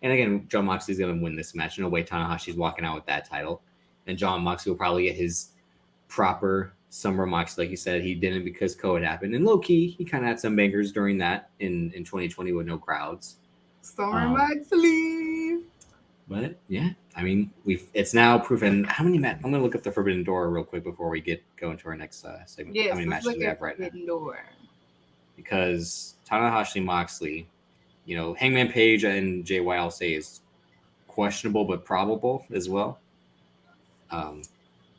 and again, John Moxley's gonna win this match. No way Tanahashi's walking out with that title, and John Moxley will probably get his proper Summer Moxley, like you said. He didn't because COVID happened, and low key, he kind of had some bangers during that in 2020 with no crowds. Summer Moxley. But yeah, I mean, it's now proven. How many matches? I'm gonna look up the Forbidden Door real quick before we go into our next segment. Yes, how many matches we have right now? Door. Because Tanahashi Moxley, Hangman Page and Jay White, I'll say is questionable but probable as well.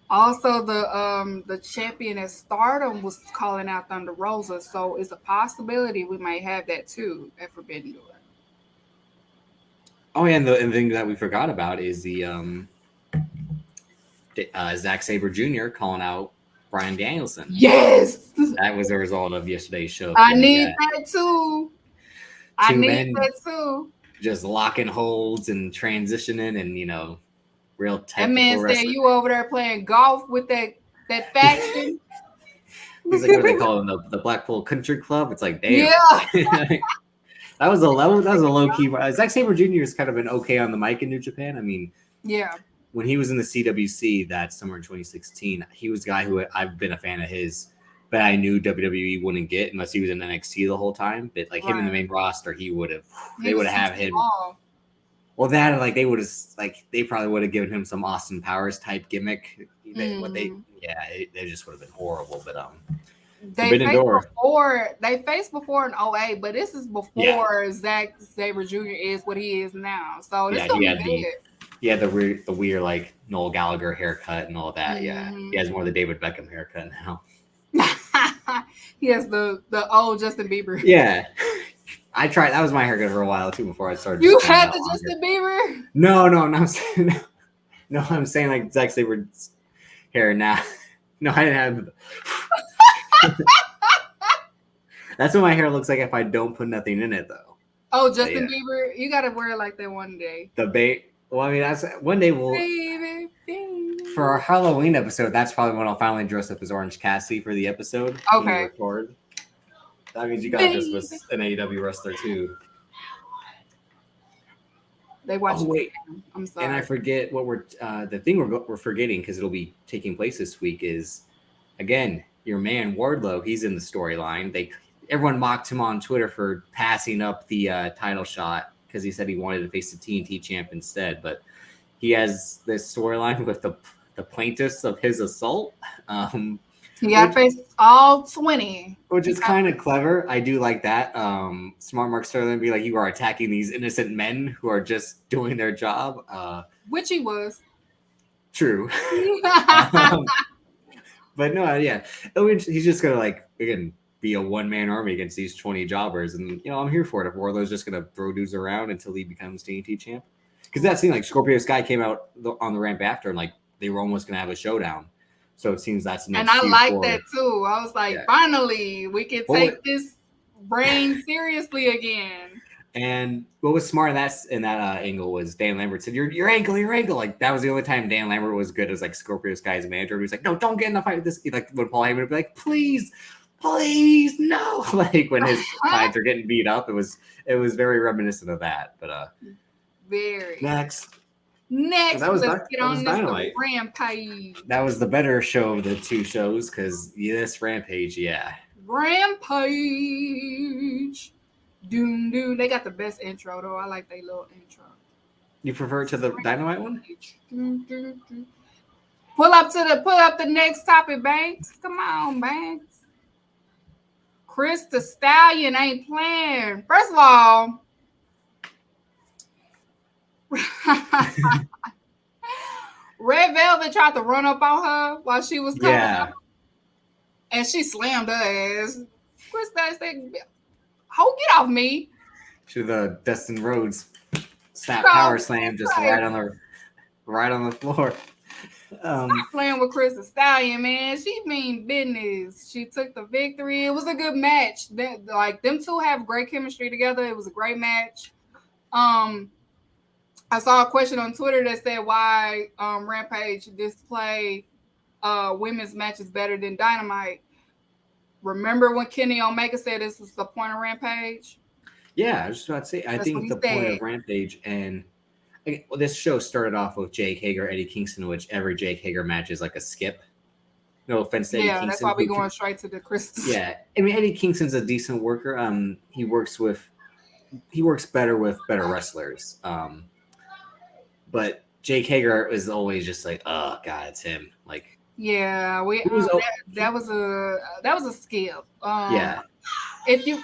Also, the champion at Stardom was calling out Thunder Rosa, so it's a possibility we might have that too at Forbidden Door. Oh, yeah, and the thing that we forgot about is the Zack Sabre Jr. calling out Bryan Danielson. Yes, that was a result of yesterday's show. I need that too. I need that too. Just locking holds and transitioning, and real tight. That man said you over there playing golf with that faction. He's like, what do they call them? The Blackpool Country Club. It's like, damn. Yeah. That was a low key. Zack Sabre Jr. has kind of been okay on the mic in New Japan. I mean, yeah. When he was in the CWC that summer in 2016, he was a guy who I've been a fan of his, but I knew WWE wouldn't get unless he was in NXT the whole time. But him in the main roster, they would have him. Well, that they probably would have given him some Austin Powers type gimmick. They just would have been horrible. But they faced before in 08, but this is before Zack Sabre Jr. is what he is now. So this he had the weird like Noel Gallagher haircut and all that. Yeah, he has more of the David Beckham haircut now. He has the old Justin Bieber. Yeah, I tried. That was my haircut for a while too before I started. You had the Justin Bieber? No, I'm not saying. No, I'm saying like Zack Saber's hair now. No, I didn't have. That's what my hair looks like if I don't put nothing in it, though. Oh, Justin Bieber, you gotta wear it like that one day. The bait. Well, I mean, that's one day we'll. Baby. For our Halloween episode, that's probably when I'll finally dress up as Orange Cassidy for the episode. Okay. Record. That means you gotta dress as an AEW wrestler too. They watch. Oh wait, I'm sorry. And I forget what the thing we're forgetting because it'll be taking place this week is, again, your man Wardlow. He's in the storyline. Everyone mocked him on Twitter for passing up the title shot because he said he wanted to face the TNT champ instead, but he has this storyline with the plaintiffs of his assault. He got faced all 20. Which is kind of clever. I do like that. Smart Mark Sterling be like, you are attacking these innocent men who are just doing their job. Which he was. True. But no, yeah. He's just going to, like, again, be a one-man army against these 20 jobbers. And, I'm here for it. If Wardlow's just going to throw dudes around until he becomes TNT champ. Because that seemed like Scorpio Sky came out on the ramp after and, like, they were almost going to have a showdown. So it seems that's next. And I like that too. I was like, finally, we can take this brain seriously again. And what was smart in that angle was Dan Lambert said, "Your ankle." Like that was the only time Dan Lambert was good as like Scorpio Sky's manager. He was like, "No, don't get in a fight with this." Like when Paul Heyman would be like, "Please, no!" Like when his clients are getting beat up, it was very reminiscent of that. But very next. Let's get on this Rampage. That was the better show of the two shows because this Rampage, Rampage. Doom. They got the best intro though. I like their little intro. You prefer it to the Dynamite one? Pull up the next topic, Banks. Come on, Banks. Kris the Stallion ain't playing. First of all. Red Velvet tried to run up on her while she was coming up, and she slammed her ass. Kris said, "Ho, get off me!" To the Dustin Rhodes power slam, just right on the floor. Stop playing with Kris the Stallion, man. She mean business. She took the victory. It was a good match. Like them two have great chemistry together. It was a great match. I saw a question on Twitter that said why Rampage display women's matches better than Dynamite. Remember when Kenny Omega said this was the point of Rampage? Yeah, I was just about to say. I think the point of Rampage and this show started off with Jake Hager, Eddie Kingston, which every Jake Hager match is like a skip. No offense to Eddie Kingston. Yeah, that's why we're going straight to the Kris. Yeah, I mean Eddie Kingston's a decent worker. He works better with better wrestlers. But Jake Hager is always just like, oh god, it's him. Like, yeah, that was a skip. Yeah, if you,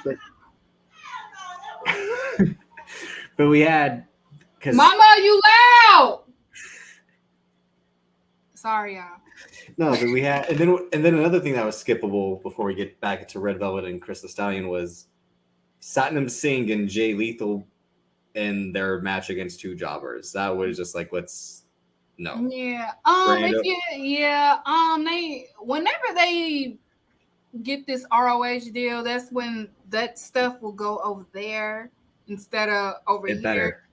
but we had, Mama, you loud. Sorry, y'all. No, but we had, and then another thing that was skippable before we get back into Red Velvet and Kris the Stallion was Satnam Singh and Jay Lethal in their match against two jobbers. That was just like, no. Yeah. Whenever they get this ROH deal, that's when that stuff will go over there instead of over here. Better.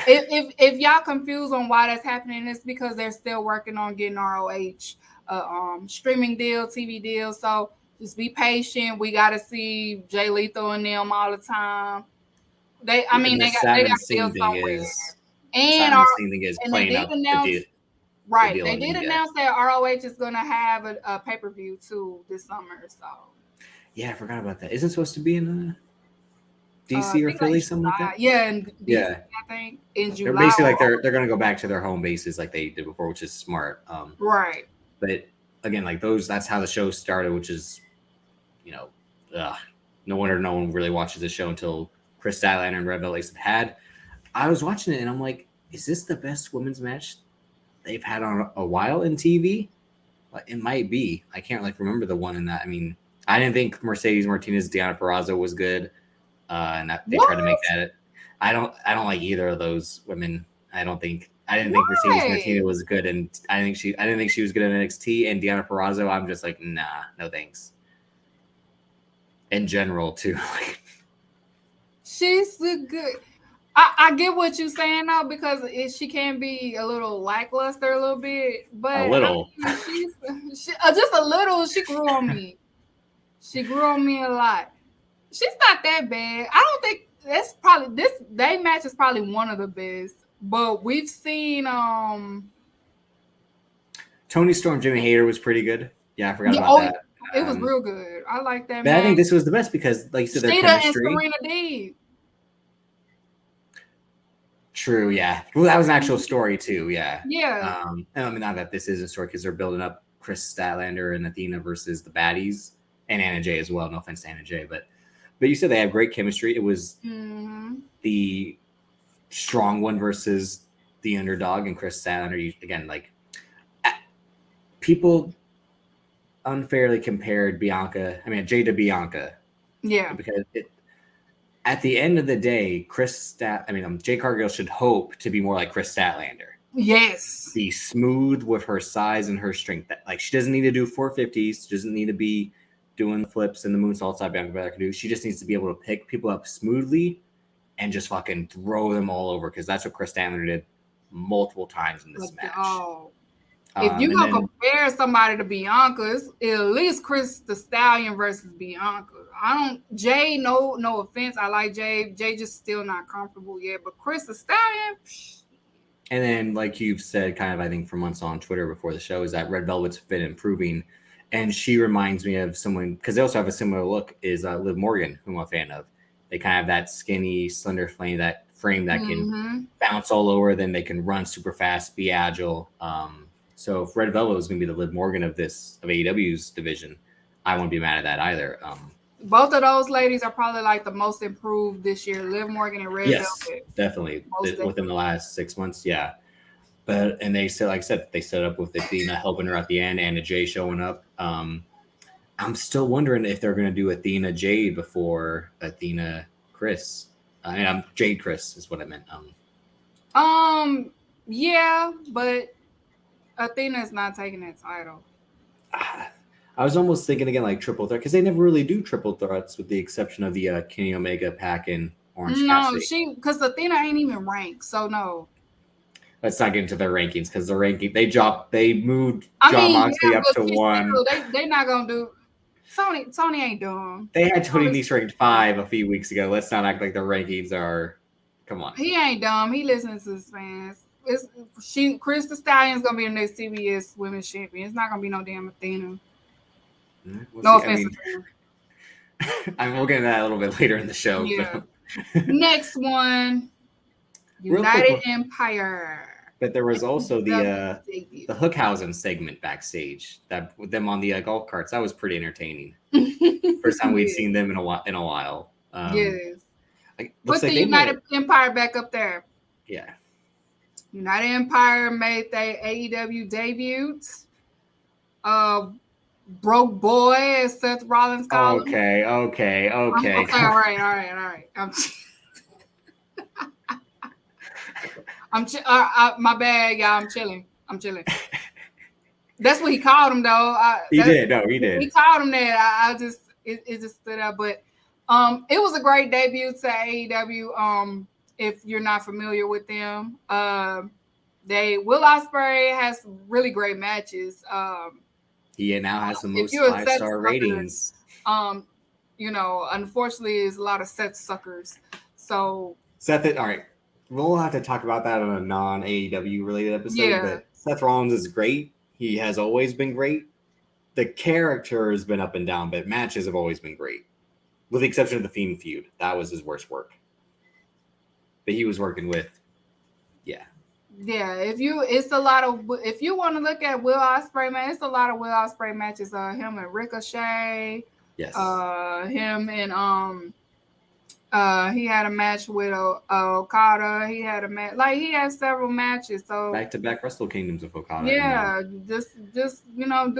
If y'all confused on why that's happening, it's because they're still working on getting ROH streaming deal, TV deal. So just be patient. We got to see Jay Lethal and them all the time. They got deals somewhere. And they did announce, right? They did announce that ROH is going to have a pay-per-view too this summer. So yeah, I forgot about that. Isn't it supposed to be in DC or Philly, something like that? Yeah, in DC, I think in July. They're basically like they're going to go back to their home bases like they did before, which is smart. Right. But again, like that's how the show started, which is, no wonder no one really watches the show until Kris Statlander and Red Velvet had. I was watching it and I'm like, is this the best women's match they've had on a while in TV? It might be. I can't remember the one in that. I mean, I didn't think Mercedes Martinez, Deonna Purrazzo was good. And they tried to make that. I don't like either of those women. I don't think I didn't think Mercedes Martinez was good, and I didn't think she was good in NXT. And Deonna Purrazzo, I'm just like, nah, no thanks. In general, too. She's good. I get what you're saying though, because she can be a little lackluster a little bit, but a little. She's just a little. She grew on me. She grew on me a lot. She's not that bad. I don't think that's probably they match is probably one of the best. But we've seen Tony Storm, Jimmy Hayter was pretty good. Yeah, I forgot about that. It was real good. I like that. But I think this was the best because, like you said, their chemistry. And Serena Deeb. True. Yeah. Well, that was an actual story too. Yeah. Yeah. I mean, not that this is a story because they're building up Kris Statlander and Athena versus the baddies and Anna Jay as well. No offense to Anna Jay, but you said they have great chemistry. It was the strong one versus the underdog, and Kris Statlander. Again, like people unfairly compared Jay to Bianca. Yeah. Because at the end of the day, Jade Cargill should hope to be more like Kris Statlander. Yes. Be smooth with her size and her strength. Like she doesn't need to do 450s. She doesn't need to be doing the flips and the moonsaults like Bianca can do. She just needs to be able to pick people up smoothly and just fucking throw them all over, because that's what Kris Statlander did multiple times in this match. Oh. If you're going to compare somebody to Bianca, it's at least Kris the Stallion versus Bianca. Jay, no offense. I like Jay. Jay just still not comfortable yet. But Kris the Stallion. And then, like you've said, kind of, I think, for months on Twitter before the show, is that Red Velvet's been improving. And she reminds me of someone, because they also have a similar look, is Liv Morgan, who I'm a fan of. They kind of have that skinny, slender frame that can bounce all over. Then they can run super fast, be agile. So if Red Velvet was going to be the Liv Morgan of AEW's division, I wouldn't be mad at that either. Both of those ladies are probably like the most improved this year, Liv Morgan and Red Velvet. Definitely. Within the last 6 months, yeah. And they said, like I said, they set up with Athena helping her at the end and Jay showing up. I'm still wondering if they're going to do Athena Jade before Athena Kris. Jade Kris is what I meant. Yeah, but Athena's not taking that title. I was almost thinking again like triple threat, because they never really do triple threats with the exception of the Kenny Omega, Pac, and Orange Cassidy. Because Athena ain't even ranked, so no. Let's not get into their rankings, because the ranking they moved Jon Moxley up to 1. They're not gonna do. Tony ain't dumb. They had Tony Nese ranked 5 a few weeks ago. Let's not act like the rankings are. Come on. He ain't dumb. He listens to his fans. Kris the Stallion's gonna be the next CBS Women's Champion. It's not gonna be no damn Athena. No offense. We'll get into that a little bit later in the show. Yeah. Next one, United Empire. But there was also the Hookhausen segment backstage that with them on the golf carts. That was pretty entertaining. First time we'd seen them in a while. Yes. Put the United Empire back up there. Yeah. United Empire made their AEW debut. Broke boy, as Seth Rollins called him. Okay. All right. My bad, y'all. I'm chilling. That's what he called him, though. He did. He called him that. It just stood out. But it was a great debut to AEW. If you're not familiar with them, Will Ospreay has really great matches. He now has the most 5-star ratings. Unfortunately, there's a lot of Seth suckers. So Seth, all right, we'll have to talk about that on a non-AEW related episode. Yeah. But Seth Rollins is great. He has always been great. The character has been up and down, but matches have always been great, with the exception of the Fiend feud. That was his worst work. But he was working with, if you want to look at Will Ospreay, man, it's a lot of Will Ospreay matches. Him and Ricochet. Yes. Him and he had a match with Okada. He had a match, he had several matches. So back-to-back Wrestle Kingdoms with Okada. Yeah, just do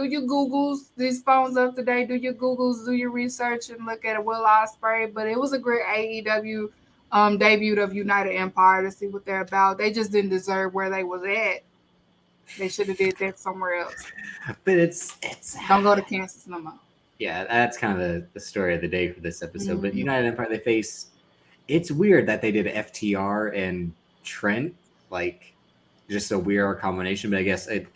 your Googles. These phones up today. Do your Googles, do your research, and look at Will Ospreay. But it was a great AEW debut of United Empire to see what they're about. They just didn't deserve where they was at. They should have did that somewhere else. But it's don't go to Kansas no more. Yeah, that's kind of the story of the day for this episode. Mm-hmm. But United Empire, they face. It's weird that they did FTR and Trent, like just a weird combination. But I guess it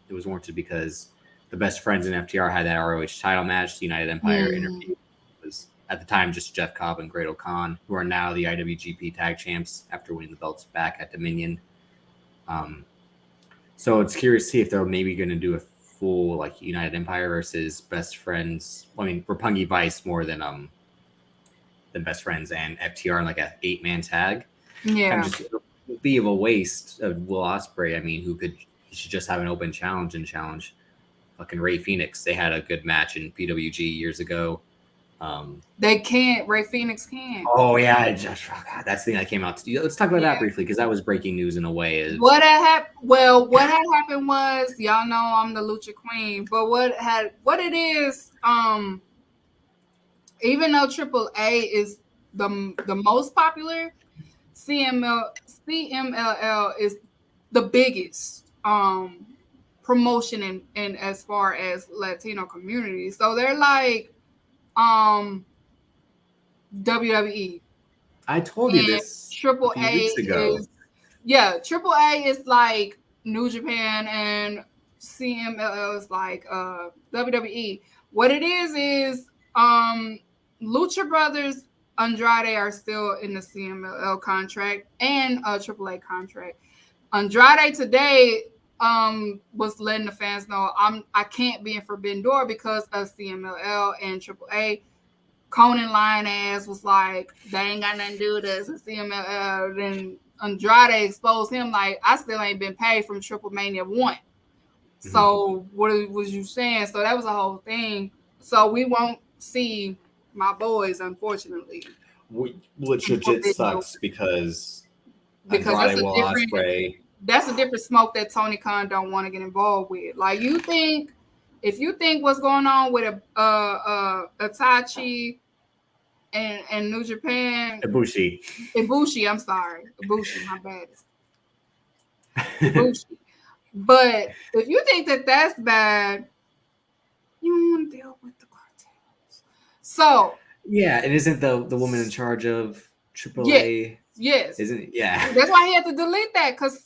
was warranted because the best friends in FTR had that ROH title match. The United Empire interview was at the time just Jeff Cobb and Great O'Khan, who are now the IWGP Tag Champs after winning the belts back at Dominion. So it's curious to see if they're maybe going to do a full like United Empire versus Best Friends. I mean, Roppongi Vice more than Best Friends and FTR in like a 8-man tag. Yeah, just be of a waste of Will Ospreay. I mean, he should just have an open challenge and challenge fucking Ray Phoenix. They had a good match in PWG years ago. They can't. Ray Phoenix can't. Oh yeah, that's the thing that came out. Let's talk about that briefly because that was breaking news in a way. What had happened was, y'all know I'm the Lucha Queen, but what it is, even though AAA is the most popular, CMLL is the biggest promotion in as far as Latino community. So they're like WWE. I told you this AAA a few weeks ago. AAA is like New Japan and CMLL is like WWE. What it is Lucha Brothers Andrade are still in the CMLL contract and a AAA contract. Andrade today was letting the fans know I can't be in Forbidden Door because of CMLL and AAA. Conan lying ass was like, they ain't got nothing to do with us and CMLL. Then Andrade exposed him like, I still ain't been paid from Triple Mania 1. Mm-hmm. So what was you saying? So that was a whole thing. So we won't see my boys, unfortunately. Which legit sucks because Andrade will Ospreay. That's a different smoke that Tony Khan don't want to get involved with. Like if you think what's going on with Itachi and New Japan, Ibushi, I'm sorry, Ibushi, my bad. Ibushi. But if you think that that's bad, you don't want to deal with the cartels. So yeah, and isn't the woman in charge of AAA? Yes. Isn't it? Yeah. That's why he had to delete that because.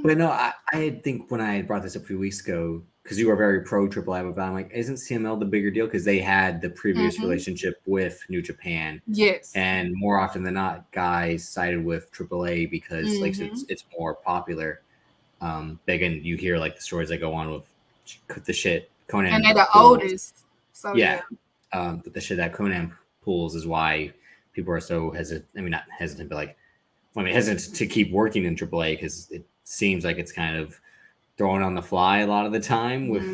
But no, I think when I brought this up a few weeks ago, because you were very pro AAA, but I'm like, isn't CML the bigger deal? Because they had the previous relationship with New Japan. Yes. And more often than not, guys sided with AAA because like it's more popular. Again, you hear like the stories that go on with the shit Conan. And they're the oldest. So yeah. But the shit that Conan pulls is why people are so hesitant. I mean, not hesitant, but like, hesitant to keep working in AAA because it seems like it's kind of thrown on the fly a lot of the time with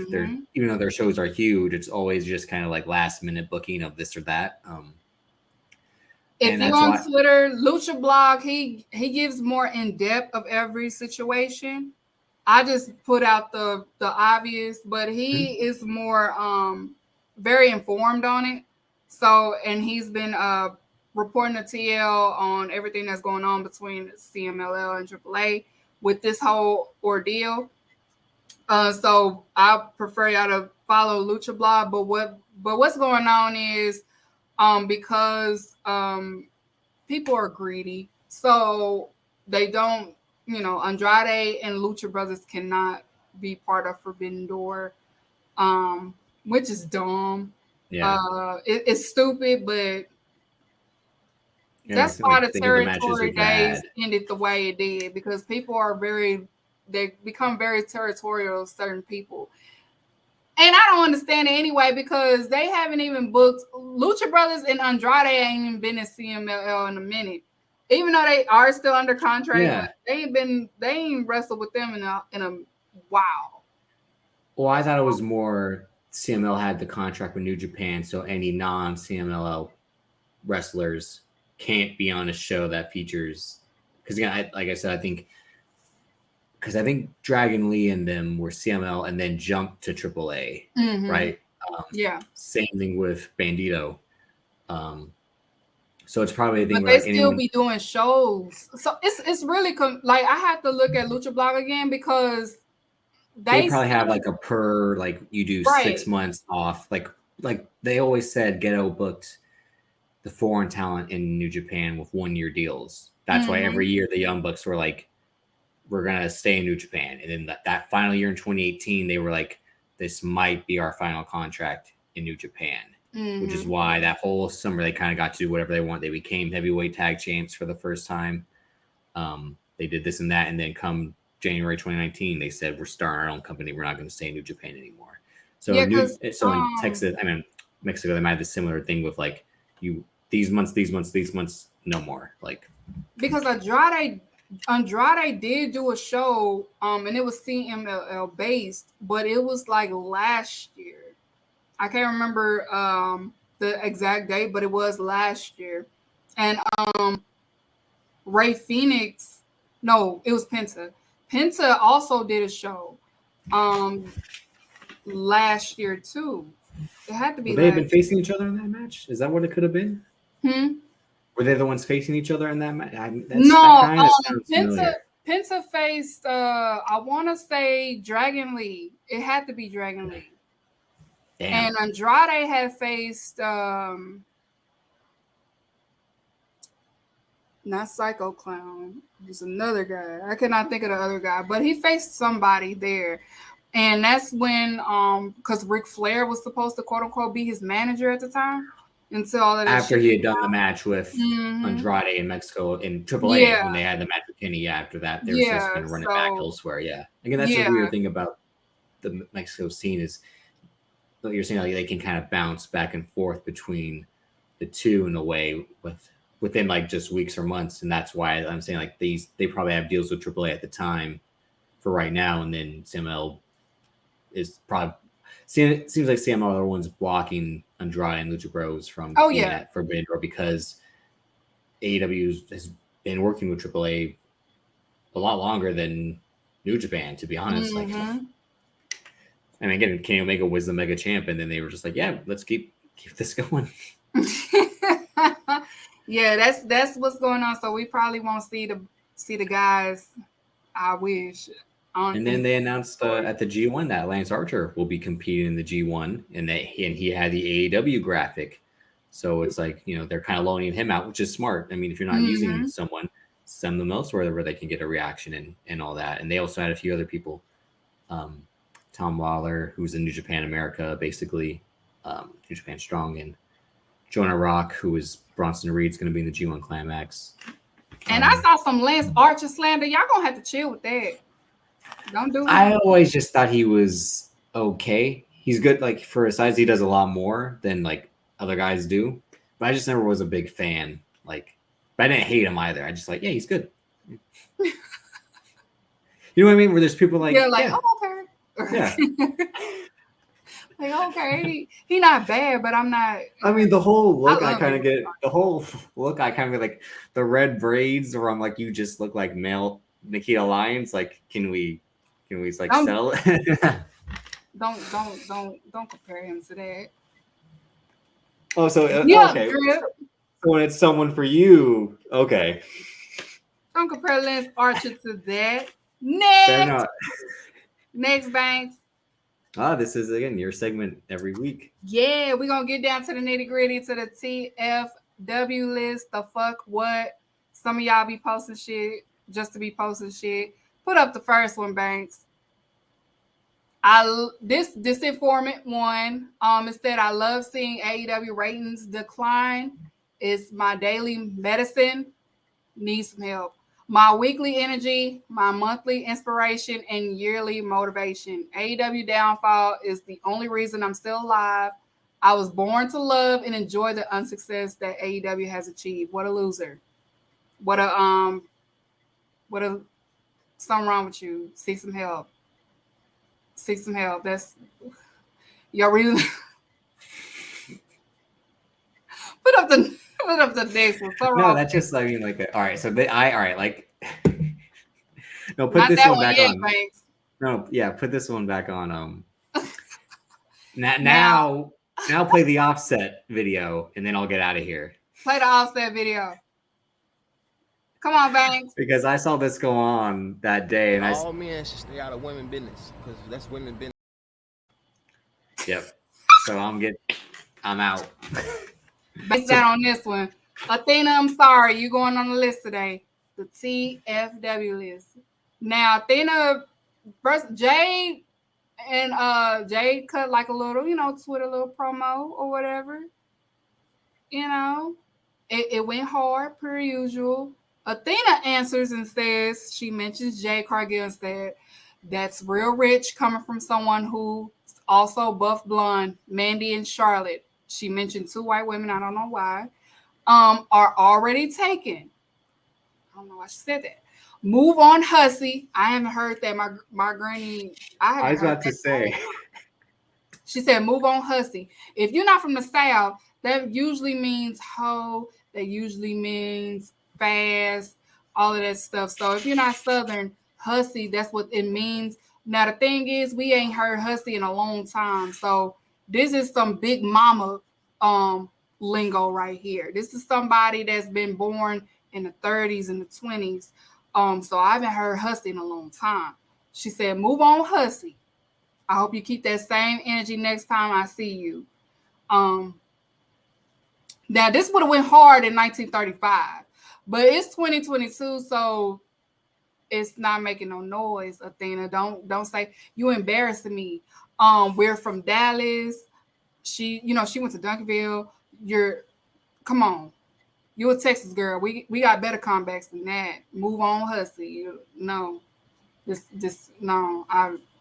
even though their shows are huge, it's always just kind of like last minute booking of this or that. If you're on Twitter, Lucha Blog, he gives more in depth of every situation. I just put out the obvious, but he is more very informed on it. So, and he's been reporting to TL on everything that's going on between CMLL and AAA with this whole ordeal. So I prefer y'all to follow Lucha Blog. But what's going on is because people are greedy, so they don't. Andrade and Lucha Brothers cannot be part of Forbidden Door, which is dumb. Yeah, it's stupid, but. That's why the territory days ended the way it did because people are they become very territorial of certain people. And I don't understand it anyway because they haven't even booked Lucha Brothers and Andrade ain't even been in CMLL in a minute. Even though they are still under contract, they ain't wrestled with them in a while. Well, I thought it was more CML had the contract with New Japan, so any non-CMLL wrestlers can't be on a show that features because again, like I said, I think Dragon Lee and them were CML and then jumped to AAA, right? Yeah. Same thing with Bandito. So it's probably a thing But where they like still be doing shows. So it's really like I have to look at Lucha Blog again because they probably have like a per like you do Right. 6 months off. Like they always said, Ghetto booked the foreign talent in New Japan with 1-year deals. That's why every year the Young Bucks were like, we're gonna stay in New Japan. And then that final year in 2018, they were like, this might be our final contract in New Japan. Which is why that whole summer they kind of got to do whatever they want. They became heavyweight tag champs for the first time. They did this and that, and then come January 2019, they said we're starting our own company. We're not going to stay in New Japan anymore. So in Texas, I mean Mexico, they might have a similar thing with like these months, no more. Like because Andrade did do a show, and it was CMLL based, but it was like last year. I can't remember the exact date, but it was last year. And Ray Phoenix, no, it was Penta. Penta also did a show last year too. It had to be. Would they have been facing each other in that match? Is that what it could have been? Were they the ones facing each other in that match? No, Penta faced, I want to say Dragon Lee. It had to be Dragon Lee. Damn. And Andrade had faced not Psycho Clown. There's another guy. I cannot think of the other guy, but he faced somebody there. And that's when because Ric Flair was supposed to quote unquote be his manager at the time. Until all of that after he had done the match with Andrade in Mexico in AAA when they had the match with Kenny. After that, they were just going to run it back elsewhere. Yeah. Again, that's the weird thing about the Mexico scene is what you're saying, like they can kind of bounce back and forth between the two in a way within like just weeks or months. And that's why I'm saying like they probably have deals with AAA at the time for right now. And then CMLL is probably it seems like CMLL are the ones blocking Andrade and Lucha Bros from being at Forbidden Door because AEW has been working with AAA a lot longer than New Japan, to be honest. Like, and again, Kenny Omega was the mega champ, and then they were just like, "Yeah, let's keep this going." Yeah, that's what's going on. So we probably won't see the guys. I wish. And then they announced at the G1 that Lance Archer will be competing in the G1, and he had the AEW graphic. So it's like, they're kind of loaning him out, which is smart. I mean, if you're not using someone, send them elsewhere where they can get a reaction and all that. And they also had a few other people. Tom Lawler, who's in New Japan America, basically, New Japan Strong, and Jonah Rock, who is Bronson Reed's going to be in the G1 Climax. And I saw some Lance Archer slander. Y'all going to have to chill with that. Don't do it. I always just thought he was okay. He's good, like, for his size, he does a lot more than, like, other guys do. But I just never was a big fan. Like, but I didn't hate him either. I just like, yeah, he's good. You know what I mean? Where there's people like, oh, okay. Yeah. Like, okay, he not bad, but I'm not. I mean, the whole look I kind of get, like the red braids, where I'm like, you just look like male Nikita Lyons. Like, can we like settle it? Don't compare him to that. Oh, so okay. So when it's someone for you, okay. Don't compare Lance Archer to that. Next, Banks. This is, again, your segment every week. Yeah, we're going to get down to the nitty-gritty, to the TFW list, the fuck what. Some of y'all be posting shit just to be posting shit. Put up the first one, Banks. This informant one, it said, I love seeing AEW ratings decline. It's my daily medicine. Need some help. My weekly energy, my monthly inspiration, and yearly motivation. AEW downfall is the only reason I'm still alive. I was born to love and enjoy the unsuccess that AEW has achieved. What a loser. What a something wrong with you. Seek some help. That's your reason. Put up the next one. No, that's just, I mean, like, all right. So no, put this one back on. Thanks. No, yeah, put this one back on. Now play the Offset video, and then I'll get out of here. Play the Offset video. Come on, Banks. Because I saw this go on that day, and all men should stay out of women business because that's women business. Yep. So I'm out. Based that on this one. Athena, I'm sorry, you going on the list today. The TFW list. Now, Athena, first Jade and Jade cut like a little, Twitter little promo or whatever. It went hard per usual. Athena answers and says, she mentions Jade Cargill and said, that's real rich coming from someone who's also buff blonde, Mandy and Charlotte. She mentioned 2 white women, I don't know why, are already taken. I don't know why she said that. Move on, hussy. I haven't heard that. My granny. I was about to say. She said, move on, hussy. If you're not from the South, that usually means hoe. That usually means fast, all of that stuff. So if you're not Southern, hussy, that's what it means. Now, the thing is, we ain't heard hussy in a long time. So this is some big mama lingo right here. This is somebody that's been born in the 30s and the 20s. So I haven't heard hussy in a long time. She said, move on, hussy. I hope you keep that same energy next time I see you. Now, this would have went hard in 1935, but it's 2022, so it's not making no noise, Athena. Don't say, you embarrassing me. We're from Dallas. She went to Duncanville. Come on. You're a Texas girl. We got better comebacks than that. Move on, hussy. No.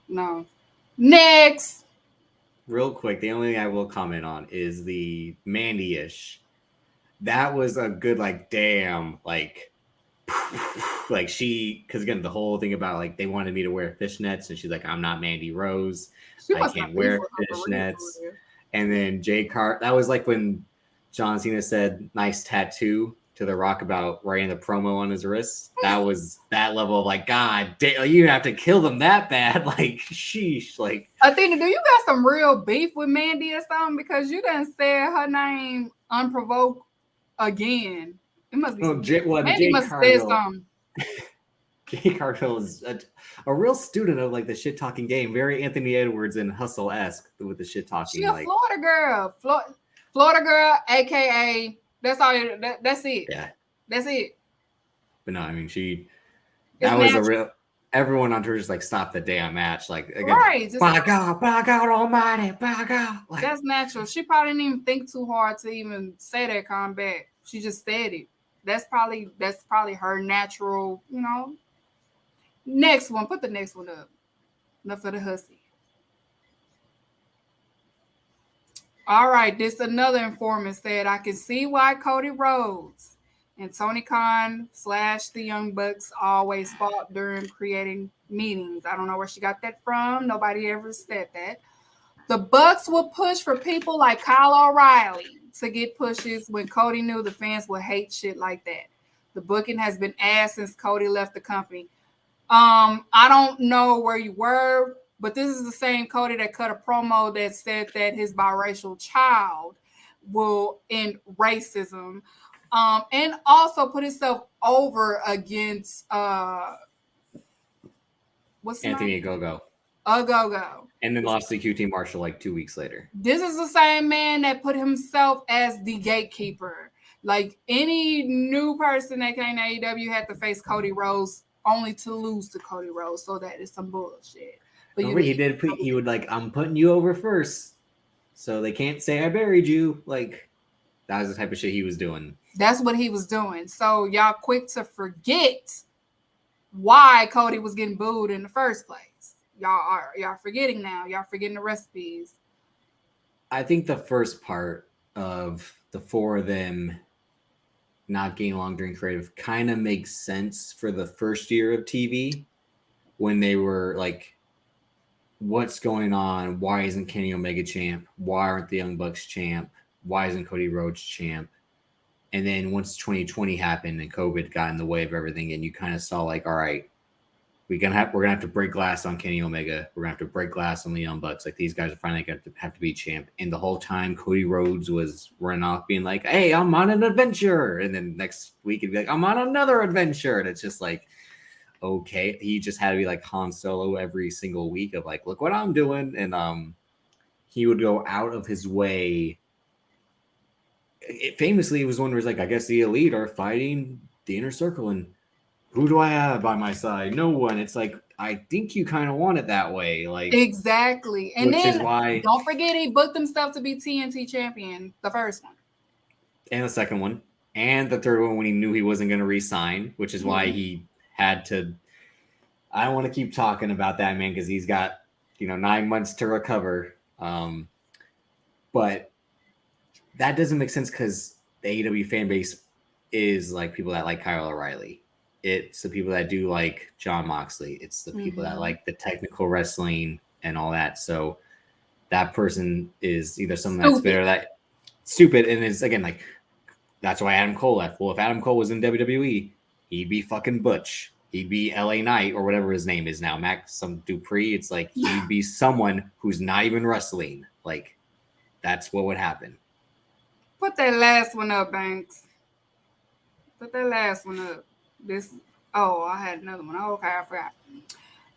No. Next. Real quick, the only thing I will comment on is the Mandy-ish. That was a good, damn, she, because again, the whole thing about, they wanted me to wear fishnets, and she's like, I'm not Mandy Rose. I can't wear fishnets. And then that was when John Cena said, nice tattoo to The Rock about writing the promo on his wrist. That was that level of God damn, you have to kill them that bad. Sheesh. Athena, do you got some real beef with Mandy or something? Because you done said her name unprovoked again. It must be Mandy must have said something. Jade Cargill is a real student of the shit talking game. Very Anthony Edwards and Hustle-esque with the shit talking. She a Florida girl. Florida girl, aka that's all. That's it. Yeah, that's it. But no, I mean that was a real. Everyone on Twitter just stop the damn match. Again, right? By God Almighty, by God. That's natural. She probably didn't even think too hard to even say that comeback. She just said it. That's probably her natural. Next one, put the next one up. Enough for the hussy. All right, this another informant said, I can see why Cody Rhodes and Tony Khan / the Young Bucks always fought during creating meetings. I don't know where she got that from. Nobody ever said that. The Bucks would push for people like Kyle O'Reilly to get pushes when Cody knew the fans would hate shit like that. The booking has been ass since Cody left the company. I don't know where you were, but this is the same Cody that cut a promo that said that his biracial child will end racism, and also put himself over against what's Anthony Ogogo. Ogogo. And then lost to QT Marshall 2 weeks later. This is the same man that put himself as the gatekeeper. Any new person that came to AEW had to face Cody Rhodes only to lose to Cody Rhodes. So that is some bullshit. But he would I'm putting you over first, so they can't say I buried you. That was the type of shit he was doing. That's what he was doing. So y'all quick to forget why Cody was getting booed in the first place. Y'all forgetting now. Y'all forgetting the recipes. I think the first part of the 4 of them not getting along during creative kind of makes sense for the first year of TV when they were what's going on? Why isn't Kenny Omega champ? Why aren't the Young Bucks champ? Why isn't Cody Rhodes champ? And then once 2020 happened and COVID got in the way of everything, and you kind of saw all right, we're gonna have to break glass on Kenny Omega. We're gonna have to break glass on the Young Bucks. Like these guys are finally gonna have to be champ. And the whole time Cody Rhodes was running off being like, "Hey, I'm on an adventure," and then next week it'd be like, "I'm on another adventure," and it's just like, okay, he just had to be like Han Solo every single week of like, look what I'm doing, and he would go out of his way. Famously, it was one where it's like, I guess the Elite are fighting the Inner Circle, and who do I have by my side? No one. It's like, I think you kind of want it that way, like exactly. And which then is why, don't forget he booked himself to be TNT champion, the first one, and the second one, and the third one when he knew he wasn't going to re-sign, which is why he had to. I don't want to keep talking about that, man, because he's got 9 months to recover. But that doesn't make sense because the AEW fan base is like people that like Kyle O'Reilly. It's the people that do like John Moxley. It's the people that like the technical wrestling and all that. So that person is either someone that's better, that stupid, and it's again like that's why Adam Cole left. Well, if Adam Cole was in WWE, he'd be fucking Butch. He'd be LA Knight or whatever his name is now, Max some Dupree. It's like he'd be someone who's not even wrestling. Like that's what would happen. Put that last one up, Banks. Put that last one up. I had another one. Oh, okay, I forgot.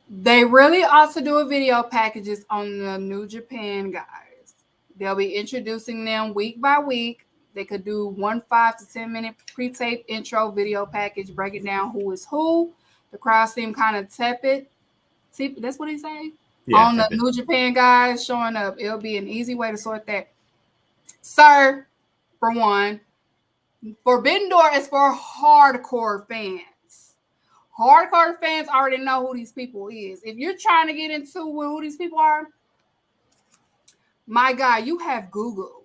They really ought to do a video packages on the New Japan guys. They'll be introducing them week by week. They could do 1 5 to 10 minute pre-tape intro video package, breaking down who is who. The crowd seemed kind of tepid. See, that's what he say? Yeah, on the New Japan guys showing up. It'll be an easy way to sort that. Sir, for one, Forbidden Door is for hardcore fans. Hardcore fans already know who these people is. If you're trying to get into who these people are, my God, you have Google.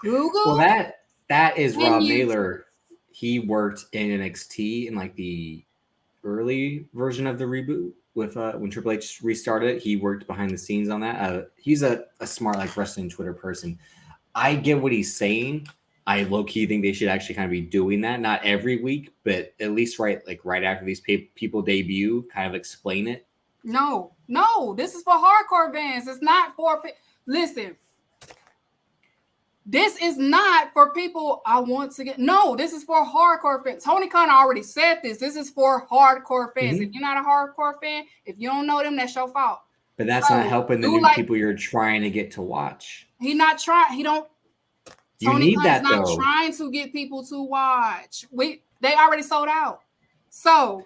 Well, that is Rob Naylor. He worked in NXT in like the early version of the reboot with when Triple H restarted it. He worked behind the scenes on that. He's a smart like wrestling Twitter person. I get what he's saying. I low-key think they should actually kind of be doing that, not every week, but at least right after these people debut, kind of explain it. No, this is for hardcore fans. It's not for listen. This is not for people I want to get. No, this is for hardcore fans. Tony Khan already said this. This is for hardcore fans. If you're not a hardcore fan, if you don't know them, that's your fault. But that's not helping the new people you're trying to get to watch. He's not trying. He don't. Tony Khan's not trying to get people to watch. They already sold out. So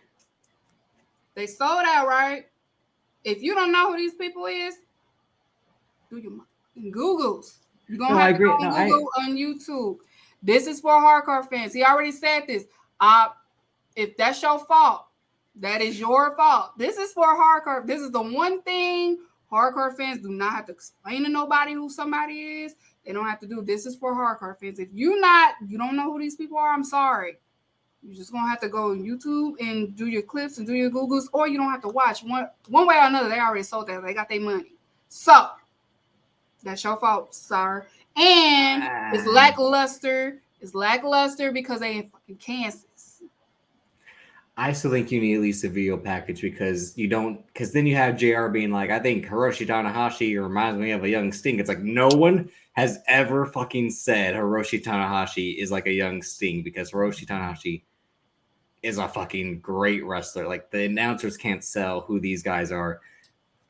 they sold out, right? If you don't know who these people is, do your Googles. You're going to have to go on Google on YouTube. This is for hardcore fans. He already said this. If that's your fault, that is your fault. This is for hardcore. This is the one thing hardcore fans do not have to explain to nobody who somebody is. They don't have to do. This is for hardcore fans. If you don't know who these people are, I'm sorry. You're just going to have to go on YouTube and do your clips and do your Googles, or you don't have to watch. One way or another, they already sold that. They got their money. So that's your fault, sir. And it's lackluster. It's lackluster because they in fucking Kansas. I still think you need at least a video package because then you have JR being like, I think Hiroshi Tanahashi reminds me of a young Sting. It's like no one has ever fucking said Hiroshi Tanahashi is like a young Sting because Hiroshi Tanahashi is a fucking great wrestler. Like the announcers can't sell who these guys are.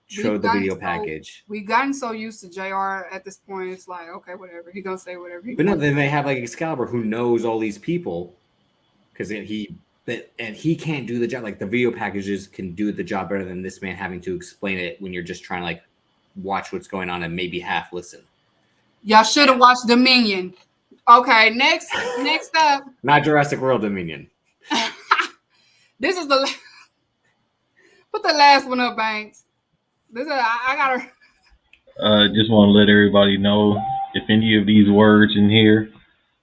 Show the video package. We've gotten so used to JR at this point. It's like, okay, whatever. He's going to say whatever. But no, then they have like Excalibur who knows all these people because he can't do the job. Like the video packages can do the job better than this man having to explain it when you're just trying to like watch what's going on and maybe half listen. Y'all should have watched Dominion. Okay, next up. Not Jurassic World Dominion. This is put the last one up, Banks. I gotta. Just want to let everybody know if any of these words in here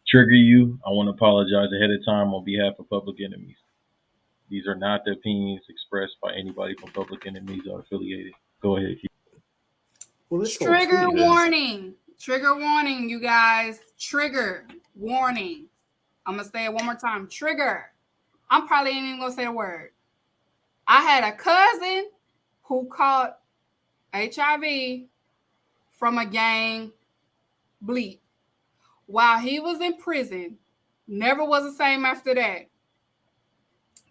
trigger you, I want to apologize ahead of time on behalf of Public Enemies. These are not the opinions expressed by anybody from Public Enemies or affiliated. Go ahead, Keeks. Well, trigger warning. Trigger warning, you guys. Trigger warning. I'm gonna say it one more time. Trigger. I'm probably ain't even gonna say a word. I had a cousin who caught HIV from a gang bleep while he was in prison. Never was the same after that.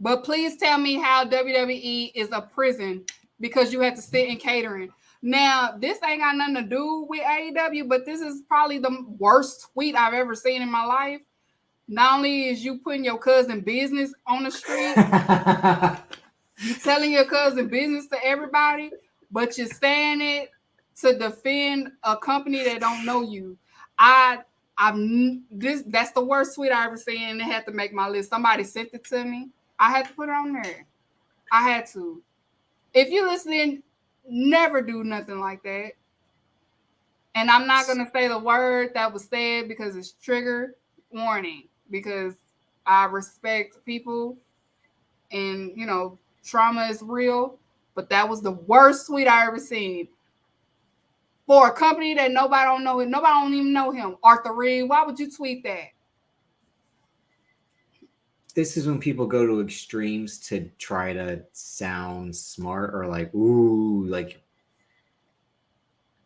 But please tell me how WWE is a prison because you had to sit in catering. Now, this ain't got nothing to do with AEW, but this is probably the worst tweet I've ever seen in my life. Not only is you putting your cousin business on the street, you telling your cousin business to everybody, but you're saying it to defend a company that don't know you. That's the worst tweet I ever seen, and it had to make my list. Somebody sent it to me. I had to put it on there. I had to. If you're listening, never do nothing like that. And I'm not going to say the word that was said because it's trigger warning, because I respect people and, you know, trauma is real, but that was the worst tweet I ever seen. For a company that nobody don't know, nobody don't even know him. Arthur Reed, why would you tweet that? This is when people go to extremes to try to sound smart or like, ooh, like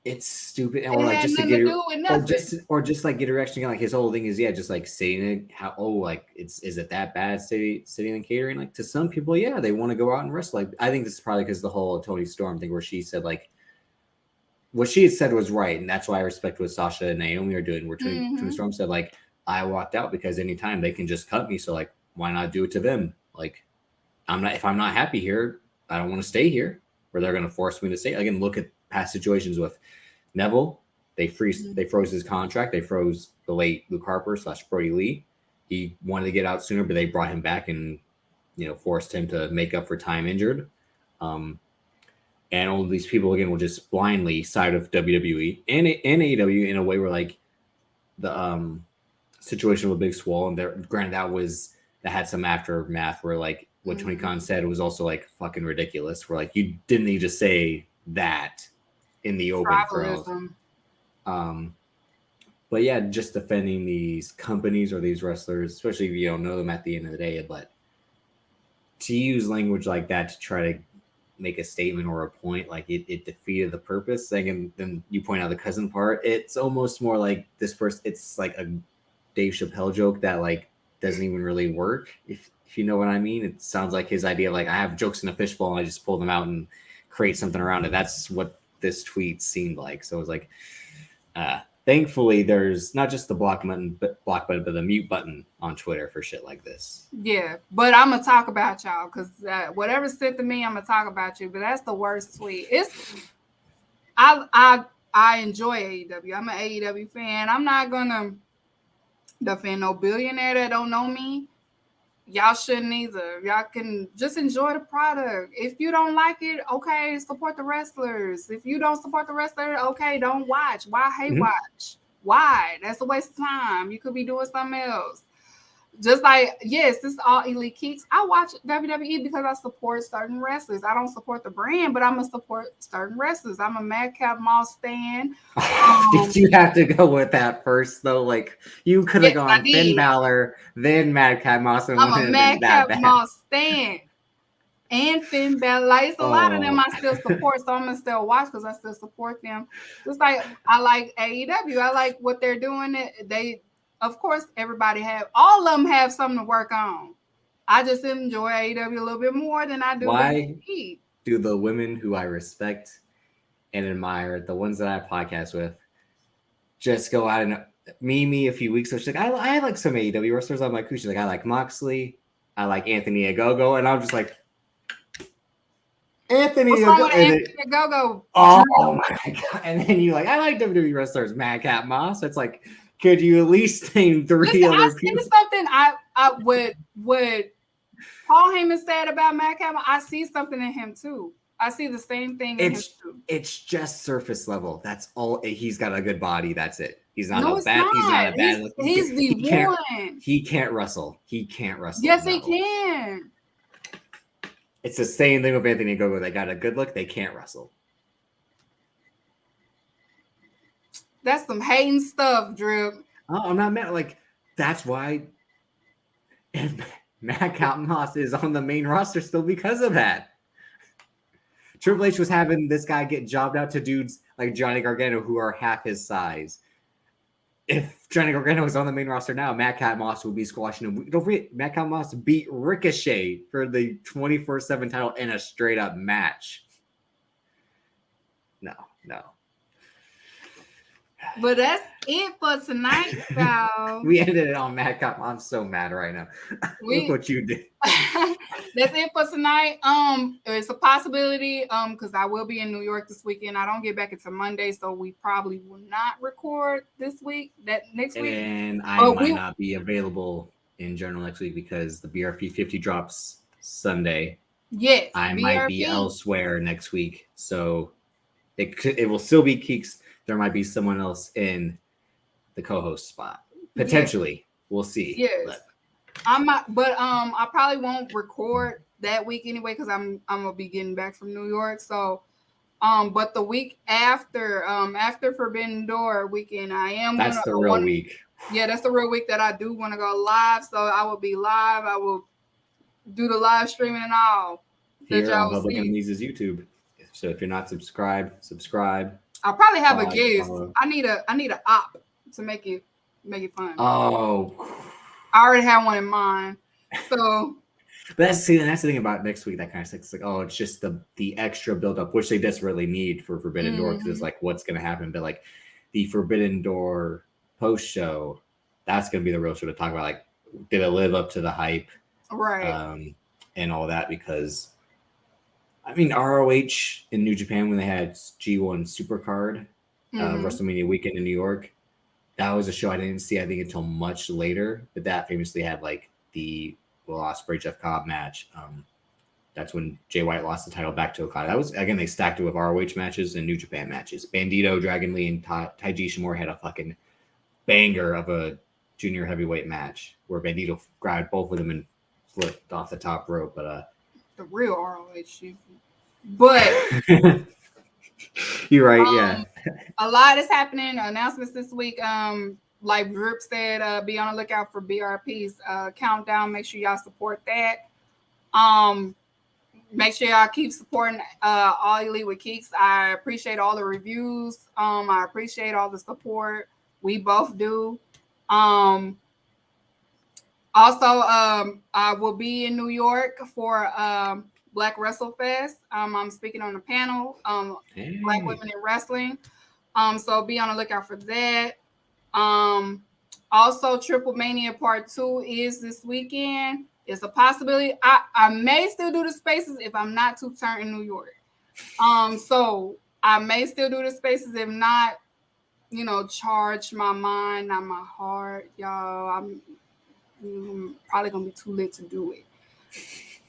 it's stupid, or like just to get or just like get a reaction. Like his whole thing is just like saying how like is it that bad sitting and catering? Like to some people, they want to go out and wrestle. Like I think this is probably because the whole Toni Storm thing where she said like what she had said was right, and that's why I respect what Sasha and Naomi are doing. Where Toni Storm said like I walked out because anytime they can just cut me, so like why not do it to them? Like if I'm not happy here, I don't want to stay here. Where they're going to force me to stay. Again, look at past situations with Neville. They froze his contract. They froze the late Luke Harper / Brody Lee. He wanted to get out sooner, but they brought him back and forced him to make up for time injured. And all of these people again will just blindly side of WWE and AEW in a way where like the situation with Big Swole, and granted that had some aftermath where like what Tony Khan said was also like fucking ridiculous. Where like you didn't need to say that in the open for but yeah, just defending these companies or these wrestlers, especially if you don't know them at the end of the day, but to use language like that to try to make a statement or a point, like it defeated the purpose. And then you point out the cousin part, it's almost more like this person, it's like a Dave Chappelle joke that like doesn't even really work, if you know what I mean. It sounds like his idea of like I have jokes in a fishbowl and I just pull them out and create something around it. That's what this tweet seemed like. So it was like thankfully there's not just the block button but the mute button on Twitter for shit like this. Yeah, but I'm gonna talk about y'all because whatever's said to me, I'm gonna talk about you. But that's the worst tweet. I enjoy AEW. I'm an AEW fan. I'm not gonna defend no billionaire that don't know me. Y'all shouldn't either. Y'all can just enjoy the product. If you don't like it, okay, support the wrestlers. If you don't support the wrestler, okay, don't watch. Why hate watch? Why? That's a waste of time. You could be doing something else. Just like, yes, this is all Elite Keeks. I watch WWE because I support certain wrestlers. I don't support the brand, but I'm going to support certain wrestlers. I'm a Madcap Moss stan. Did you have to go with that first, though? Like, you could have gone Finn Balor, then Madcap Moss. And I'm a Madcap Moss stan. And Finn Balor. Like, it's a lot of them I still support, so I'm going to still watch because I still support them. Just like I like AEW. I like what they're doing. Of course, all of them have something to work on. I just enjoy AEW a little bit more than I do. Why do the women who I respect and admire, the ones that I podcast with, just go out and me a few weeks ago? She's like, I like some AEW wrestlers. I'm like, who? She's like, I like Moxley. I like Anthony Ogogo. And I'm just like, Anthony Ogogo. Oh my God. And then you like, I like WWE wrestlers, Madcap Moss. It's like, could you at least name three other people? Something I would Paul Heyman said about Madcap. I see something in him too. I see the same thing in him too. It's just surface level. That's all. He's got a good body. That's it. He's not a bad. He's the one. He can't wrestle. He can't wrestle. Yes, he can. It's the same thing with Anthony Ogogo. They got a good look. They can't wrestle. That's some hating stuff, Drew. Oh, I'm not mad. Like, that's why Madcap Moss is on the main roster still because of that. Triple H was having this guy get jobbed out to dudes like Johnny Gargano who are half his size. If Johnny Gargano was on the main roster now, Madcap Moss would be squashing him. Don't forget, Madcap Moss beat Ricochet for the 24/7 title in a straight up match. No. But that's it for tonight, y'all. We ended it on Madcap. I'm so mad right now. Look what you did. That's it for tonight. It's a possibility. Because I will be in New York this weekend. I don't get back until Monday, so we probably will not record this week. That next week, and I might not be available in general next week because the BRP 50 drops Sunday. Yes, I BRP. might be elsewhere next week, so it will still be Keeks. There might be someone else in the co-host spot potentially. Yes. We'll see. Yes, I might, but I probably won't record that week anyway because I'm gonna be getting back from New York. So, but the week after Forbidden Door weekend, I am. That's the real week. Yeah, that's the real week that I do want to go live. So I will be live. I will do the live streaming and all. Here on Public Enemies' YouTube. So if you're not subscribed, subscribe. I'll probably have a guest. I need a op to make it fun. Oh, I already have one in mind. So but that's the thing about next week. That kind of sucks. It's like, oh, it's just the extra buildup, which they desperately need for Forbidden Door because it's like what's gonna happen. But like the Forbidden Door post show, that's gonna be the real show to talk about. Like, did it live up to the hype? Right. And all that because. I mean, ROH in New Japan when they had G1 Supercard, WrestleMania weekend in New York, that was a show I didn't see, I think, until much later. But that famously had like the Ospreay Jeff Cobb match. That's when Jay White lost the title back to Okada. That was, again, they stacked it with ROH matches and New Japan matches. Bandito, Dragon Lee, and Taiji Shimura had a fucking banger of a junior heavyweight match where Bandito grabbed both of them and flipped off the top rope. But the real ROH shit. But you're right, yeah. A lot is happening. Announcements this week. Like Drip said, be on the lookout for BRP's countdown. Make sure y'all support that. Make sure y'all keep supporting All Elite with Keeks. I appreciate all the reviews. I appreciate all the support. We both do. Also, I will be in New York for Black Wrestle Fest. I'm speaking on the panel, Black Women in Wrestling. So be on the lookout for that. Also, Triple Mania Part 2 is this weekend. It's a possibility. I may still do the spaces if I'm not too turned in New York. So I may still do the spaces. If not, charge my mind, not my heart, y'all. I'm probably gonna be too lit to do it.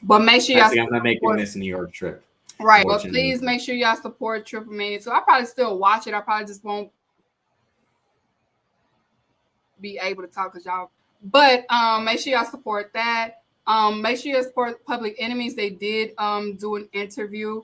But make sure y'all. I'm not making this New York trip. Right, but please make sure y'all support Triple Mania 2. I'll probably still watch it. I probably just won't be able to talk because y'all. But make sure y'all support that. Make sure you support Public Enemies. They did do an interview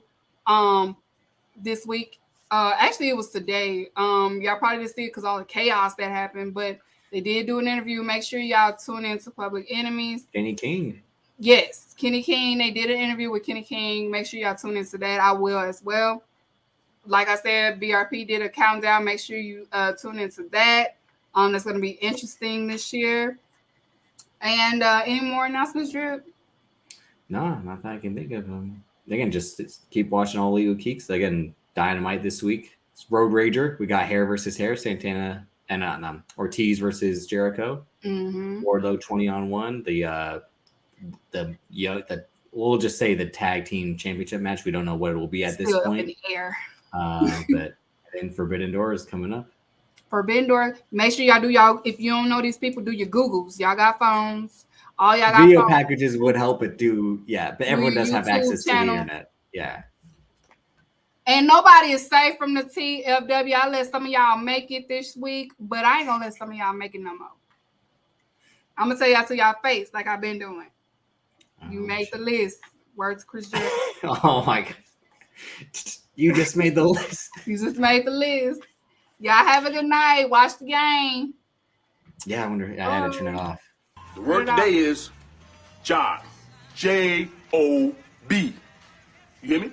this week. Actually, it was today. Y'all probably didn't see it because all the chaos that happened, but they did do an interview. Make sure y'all tune into Public Enemies. Kenny King. Yes, Kenny King. They did an interview with Kenny King. Make sure y'all tune into that. I will as well. Like I said, BRP did a countdown. Make sure you tune into that. That's going to be interesting this year. And any more announcements, Drip? No, not that I can think of. Again, just keep watching All Elite with Keeks. Again, Dynamite this week. It's Road Rager. We got hair versus hair. Santana and Ortiz versus Jericho. Wardlow 20-on-1. We'll just say the tag team championship match. We don't know what it will be at this point. Up in the air. But then Forbidden Door is coming up. Forbidden Door. Make sure y'all if you don't know these people, do your Googles. Y'all got phones. All y'all got video phones. packages would help it do, but everyone does have access to the internet. Yeah. And nobody is safe from the TFW. I let some of y'all make it this week, but I ain't gonna let some of y'all make it no more. I'm gonna tell y'all to y'all face like I've been doing. You made the list. Words, Chris Jericho. Oh my God. You just made the list. You just made the list. Y'all have a good night. Watch the game. Yeah, I wonder. I had to turn it off. The word today is job. Job. You hear me?